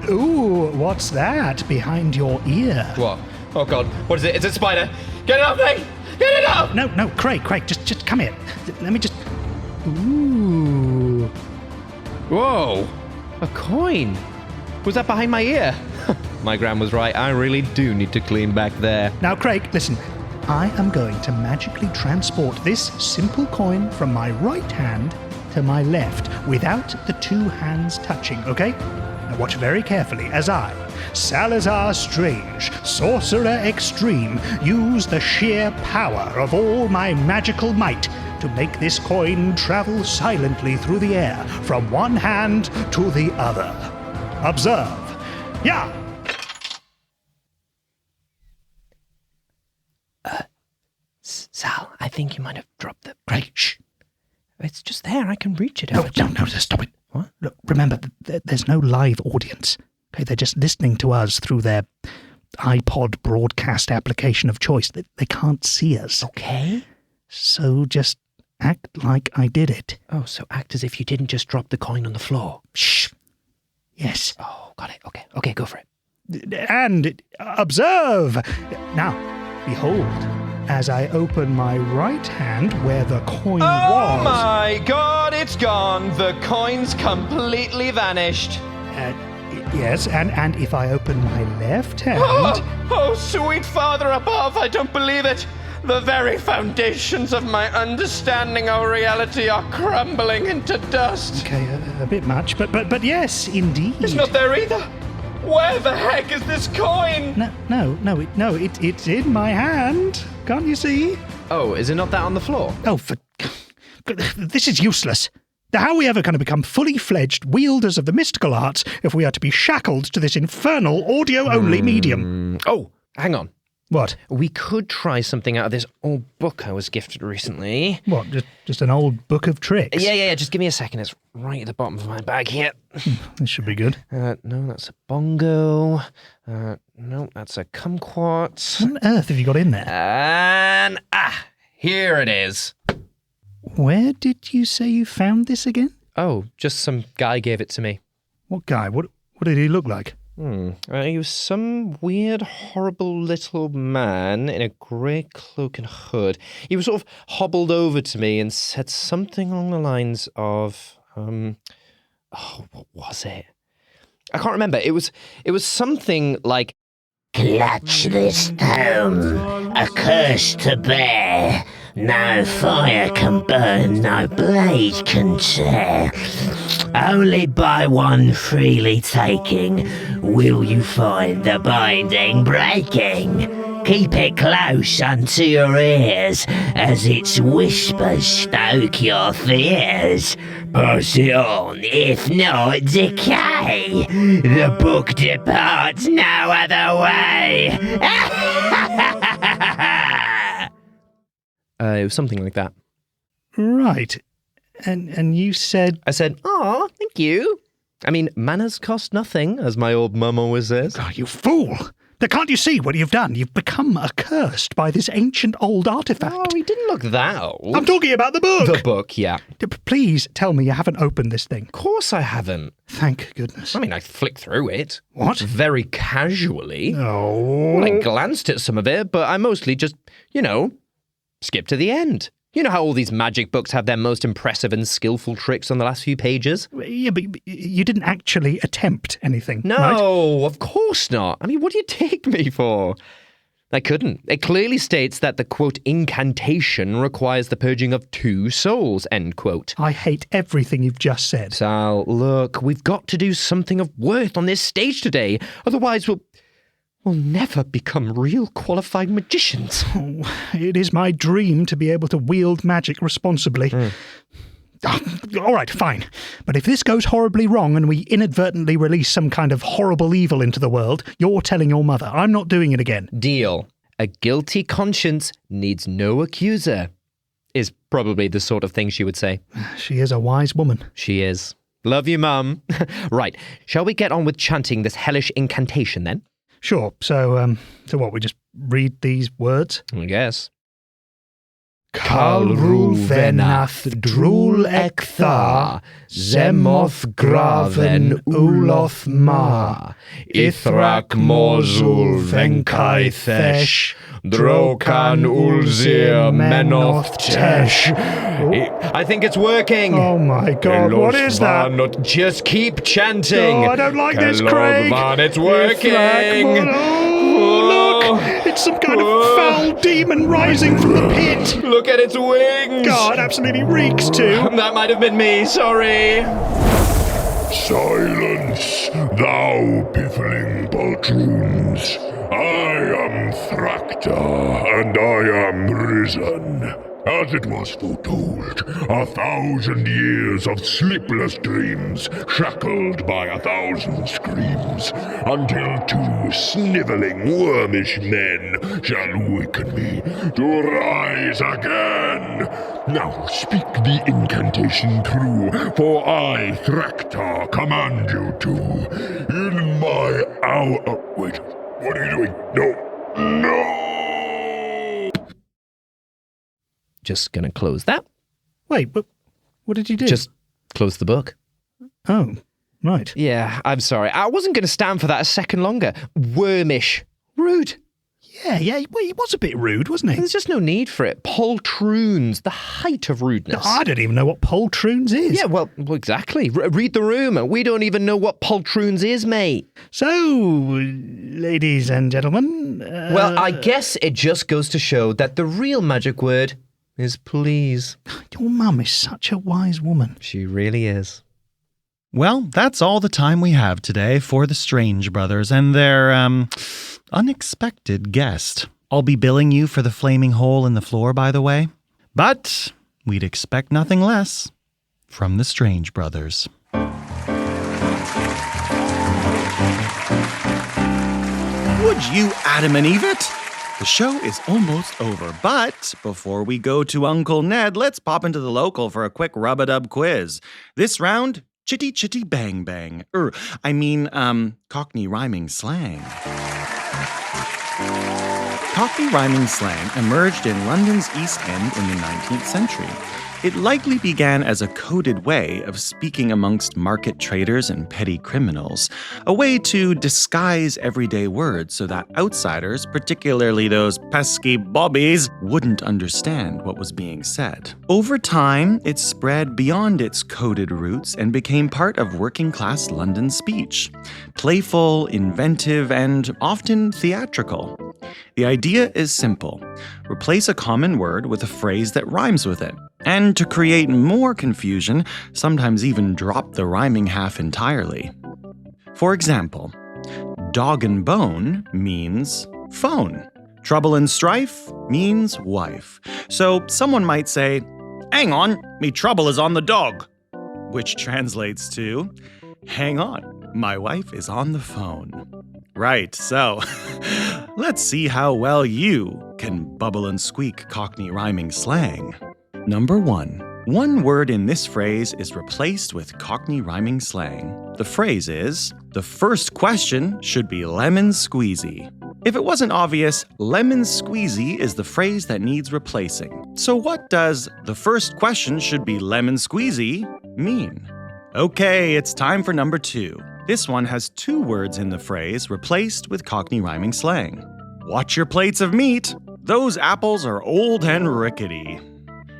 [SPEAKER 6] Ooh, what's that behind your ear?
[SPEAKER 7] What? Oh, God. What is it? It's a spider. Get it off me! Get it off!
[SPEAKER 6] No, Craig, just come here. Let me just... Ooh.
[SPEAKER 7] Whoa! A coin! Was that behind my ear? My gran was right. I really do need to clean back there.
[SPEAKER 6] Now, Craig, listen. I am going to magically transport this simple coin from my right hand to my left without the two hands touching, okay? Now watch very carefully as I, Salazar Strange, Sorcerer Extreme, use the sheer power of all my magical might to make this coin travel silently through the air from one hand to the other. Observe. Yeah!
[SPEAKER 7] Sal, I think you might have dropped the...
[SPEAKER 6] Craig, shh.
[SPEAKER 7] It's just there. I can reach it.
[SPEAKER 6] No, stop it.
[SPEAKER 7] What?
[SPEAKER 6] Look, remember, there's no live audience. Okay, they're just listening to us through their iPod broadcast application of choice. They can't see us.
[SPEAKER 7] Okay.
[SPEAKER 6] So just act like I did it.
[SPEAKER 7] Oh, so act as if you didn't just drop the coin on the floor.
[SPEAKER 6] Shh. Yes.
[SPEAKER 7] Oh, got it. Okay, go for it.
[SPEAKER 6] And observe. Now, behold, as I open my right hand where the coin was...
[SPEAKER 7] Oh my God, it's gone. The coin's completely vanished.
[SPEAKER 6] Yes, and if I open my left hand...
[SPEAKER 7] Oh, sweet Father above, I don't believe it. The very foundations of my understanding of reality are crumbling into dust.
[SPEAKER 6] Okay, a bit much, but yes, indeed.
[SPEAKER 7] It's not there either. Where the heck is this coin?
[SPEAKER 6] No, it's in my hand. Can't you see?
[SPEAKER 7] Oh, is it not that on the floor?
[SPEAKER 6] Oh, this is useless. How are we ever going to become fully fledged wielders of the mystical arts if we are to be shackled to this infernal audio-only medium?
[SPEAKER 7] Oh, hang on.
[SPEAKER 6] What?
[SPEAKER 7] We could try something out of this old book I was gifted recently.
[SPEAKER 6] What, just an old book of tricks?
[SPEAKER 7] Yeah, just give me a second. It's right at the bottom of my bag here.
[SPEAKER 6] This should be good.
[SPEAKER 7] No, that's a bongo. No, that's a kumquat.
[SPEAKER 6] What on earth have you got in there?
[SPEAKER 7] And, here it is.
[SPEAKER 6] Where did you say you found this again?
[SPEAKER 7] Oh, just some guy gave it to me.
[SPEAKER 6] What guy? What did he look like?
[SPEAKER 7] He was some weird, horrible little man in a grey cloak and hood. He was sort of hobbled over to me and said something along the lines of, what was it? I can't remember. It was something like,
[SPEAKER 8] "Clutch this tome, a curse to bear. No fire can burn, no blade can tear. Only by one freely taking will you find the binding breaking. Keep it close unto your ears, as its whispers stoke your fears. Pass it on, if not decay. The book departs no other way."
[SPEAKER 7] it was something like that.
[SPEAKER 6] Right. And you said...
[SPEAKER 7] I said, "Oh, thank you. I mean, manners cost nothing, as my old mum always says."
[SPEAKER 6] God, you fool! Can't you see what you've done? You've become accursed by this ancient old artifact.
[SPEAKER 7] Oh, he didn't look that old.
[SPEAKER 6] I'm talking about the book.
[SPEAKER 7] The book, yeah.
[SPEAKER 6] Please tell me you haven't opened this thing.
[SPEAKER 7] Of course I haven't.
[SPEAKER 6] Thank goodness.
[SPEAKER 7] I mean, I flicked through it.
[SPEAKER 6] What?
[SPEAKER 7] Very casually.
[SPEAKER 6] Oh.
[SPEAKER 7] Well, I glanced at some of it, but I mostly just, skipped to the end. You know how all these magic books have their most impressive and skillful tricks on the last few pages?
[SPEAKER 6] Yeah, but you didn't actually attempt anything,
[SPEAKER 7] No,
[SPEAKER 6] right?
[SPEAKER 7] of course not. I mean, what do you take me for? I couldn't. It clearly states that the, quote, incantation requires the purging of 2 souls, end quote.
[SPEAKER 6] I hate everything you've just said.
[SPEAKER 7] Sal, look, we've got to do something of worth on this stage today. Otherwise, we'll never become real qualified magicians.
[SPEAKER 6] Oh, it is my dream to be able to wield magic responsibly. All right, fine. But if this goes horribly wrong and we inadvertently release some kind of horrible evil into the world, you're telling your mother. I'm not doing it again.
[SPEAKER 7] Deal. A guilty conscience needs no accuser, is probably the sort of thing she would say.
[SPEAKER 6] She is a wise woman.
[SPEAKER 7] She is. Love you, Mum. Right, shall we get on with chanting this hellish incantation then?
[SPEAKER 6] Sure. So what, we just read these words?
[SPEAKER 7] I guess.
[SPEAKER 6] Kalru venath drul ektha, zemoth graven uloth ma, ithrak mozul venkai thesh, drokan ulzir menoth tesh.
[SPEAKER 7] I think it's working.
[SPEAKER 6] Oh my God, what is that?
[SPEAKER 7] Just keep chanting.
[SPEAKER 6] Oh, I don't like this, Craig.
[SPEAKER 7] It's working.
[SPEAKER 6] Look, it's some kind of foul demon rising from the pit.
[SPEAKER 7] Look at its wings.
[SPEAKER 6] God, it absolutely reeks too.
[SPEAKER 7] That might have been me, sorry.
[SPEAKER 9] Silence, thou piffling poltroons. I am Thracta, and I am risen. As it was foretold, 1,000 years of sleepless dreams, shackled by 1,000 screams, until 2 snivelling, wormish men shall waken me to rise again. Now speak the incantation true, for I, Thracta, command you to. In my hour... wait, what are you doing? No!
[SPEAKER 7] Just gonna close that.
[SPEAKER 6] Wait, but what did you do?
[SPEAKER 7] Just close the book.
[SPEAKER 6] Oh, right.
[SPEAKER 7] Yeah, I'm sorry. I wasn't gonna stand for that a second longer. Wormish. Rude.
[SPEAKER 6] Yeah, well, he was a bit rude, wasn't he?
[SPEAKER 7] There's just no need for it. Poltroons, the height of rudeness.
[SPEAKER 6] I don't even know what poltroons is.
[SPEAKER 7] Yeah, well exactly. Read the room. We don't even know what poltroons is, mate.
[SPEAKER 6] So, ladies and gentlemen...
[SPEAKER 7] Well, I guess it just goes to show that the real magic word is please.
[SPEAKER 6] Your mum is such a wise woman.
[SPEAKER 7] She really is.
[SPEAKER 1] Well, that's all the time we have today for the Strange Brothers and their, unexpected guest. I'll be billing you for the flaming hole in the floor, by the way. But we'd expect nothing less from the Strange Brothers.
[SPEAKER 4] Would you Adam and Eve it? The show is almost over, but before we go to Uncle Ned, let's pop into the local for a quick rub-a-dub quiz. This round, chitty chitty bang bang. Cockney rhyming slang. Cockney rhyming slang emerged in London's East End in the 19th century. It likely began as a coded way of speaking amongst market traders and petty criminals, a way to disguise everyday words so that outsiders, particularly those pesky bobbies, wouldn't understand what was being said. Over time, it spread beyond its coded roots and became part of working-class London speech. Playful, inventive, and often theatrical. The idea is simple. Replace a common word with a phrase that rhymes with it. And to create more confusion, sometimes even drop the rhyming half entirely. For example, dog and bone means phone. Trouble and strife means wife. So someone might say, "Hang on, me trouble is on the dog," which translates to, "Hang on, my wife is on the phone." Right, so let's see how well you can bubble and squeak Cockney rhyming slang. Number 1. One word in this phrase is replaced with Cockney rhyming slang. The phrase is, "The first question should be lemon squeezy." If it wasn't obvious, lemon squeezy is the phrase that needs replacing. So what does "the first question should be lemon squeezy" mean? Okay, it's time for number 2. This one has 2 words in the phrase replaced with Cockney rhyming slang. Watch your plates of meat. Those apples are old and rickety.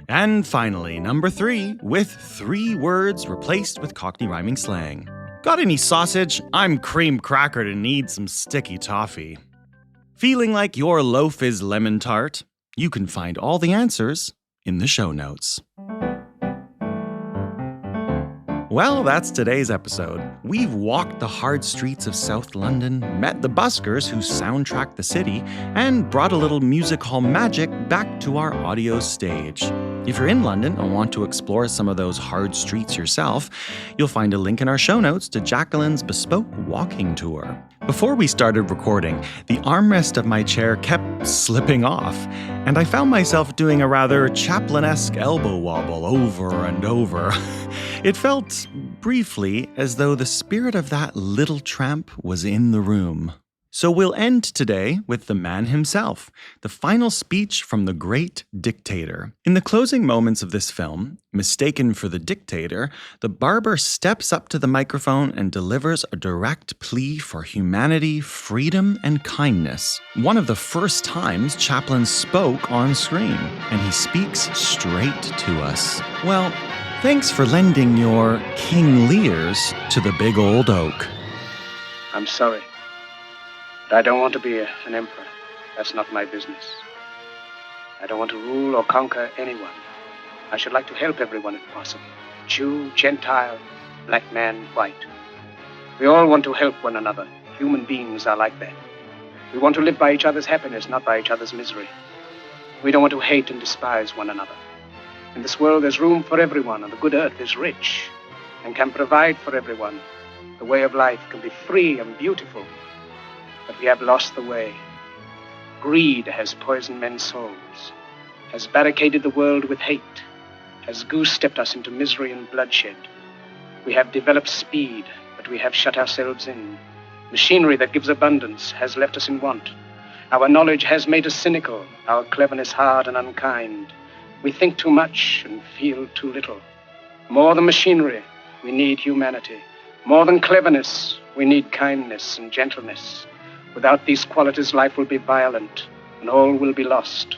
[SPEAKER 4] And finally, number 3, with 3 words replaced with Cockney rhyming slang. Got any sausage? I'm cream crackered and need some sticky toffee. Feeling like your loaf is lemon tart? You can find all the answers in the show notes. Well, that's today's episode. We've walked the hard streets of South London, met the Buskers who soundtrack the city, and brought a little music hall magic back to our audio stage. If you're in London and want to explore some of those hard streets yourself, you'll find a link in our show notes to Jacqueline's bespoke walking tour. Before we started recording, the armrest of my chair kept slipping off, and I found myself doing a rather Chaplin-esque elbow wobble over and over. It felt, briefly, as though the spirit of that little tramp was in the room. So we'll end today with the man himself, the final speech from the great dictator. In the closing moments of this film, mistaken for the dictator, the barber steps up to the microphone and delivers a direct plea for humanity, freedom, and kindness. One of the first times Chaplin spoke on screen, and he speaks straight to us. Well, thanks for lending your King Lears to the big old oak.
[SPEAKER 10] I'm sorry. But I don't want to be an emperor. That's not my business. I don't want to rule or conquer anyone. I should like to help everyone if possible. Jew, Gentile, black man, white. We all want to help one another. Human beings are like that. We want to live by each other's happiness, not by each other's misery. We don't want to hate and despise one another. In this world, there's room for everyone, and the good earth is rich and can provide for everyone. The way of life can be free and beautiful. But we have lost the way. Greed has poisoned men's souls, has barricaded the world with hate, has goose-stepped us into misery and bloodshed. We have developed speed, but we have shut ourselves in. Machinery that gives abundance has left us in want. Our knowledge has made us cynical, our cleverness hard and unkind. We think too much and feel too little. More than machinery, we need humanity. More than cleverness, we need kindness and gentleness. Without these qualities, life will be violent, and all will be lost.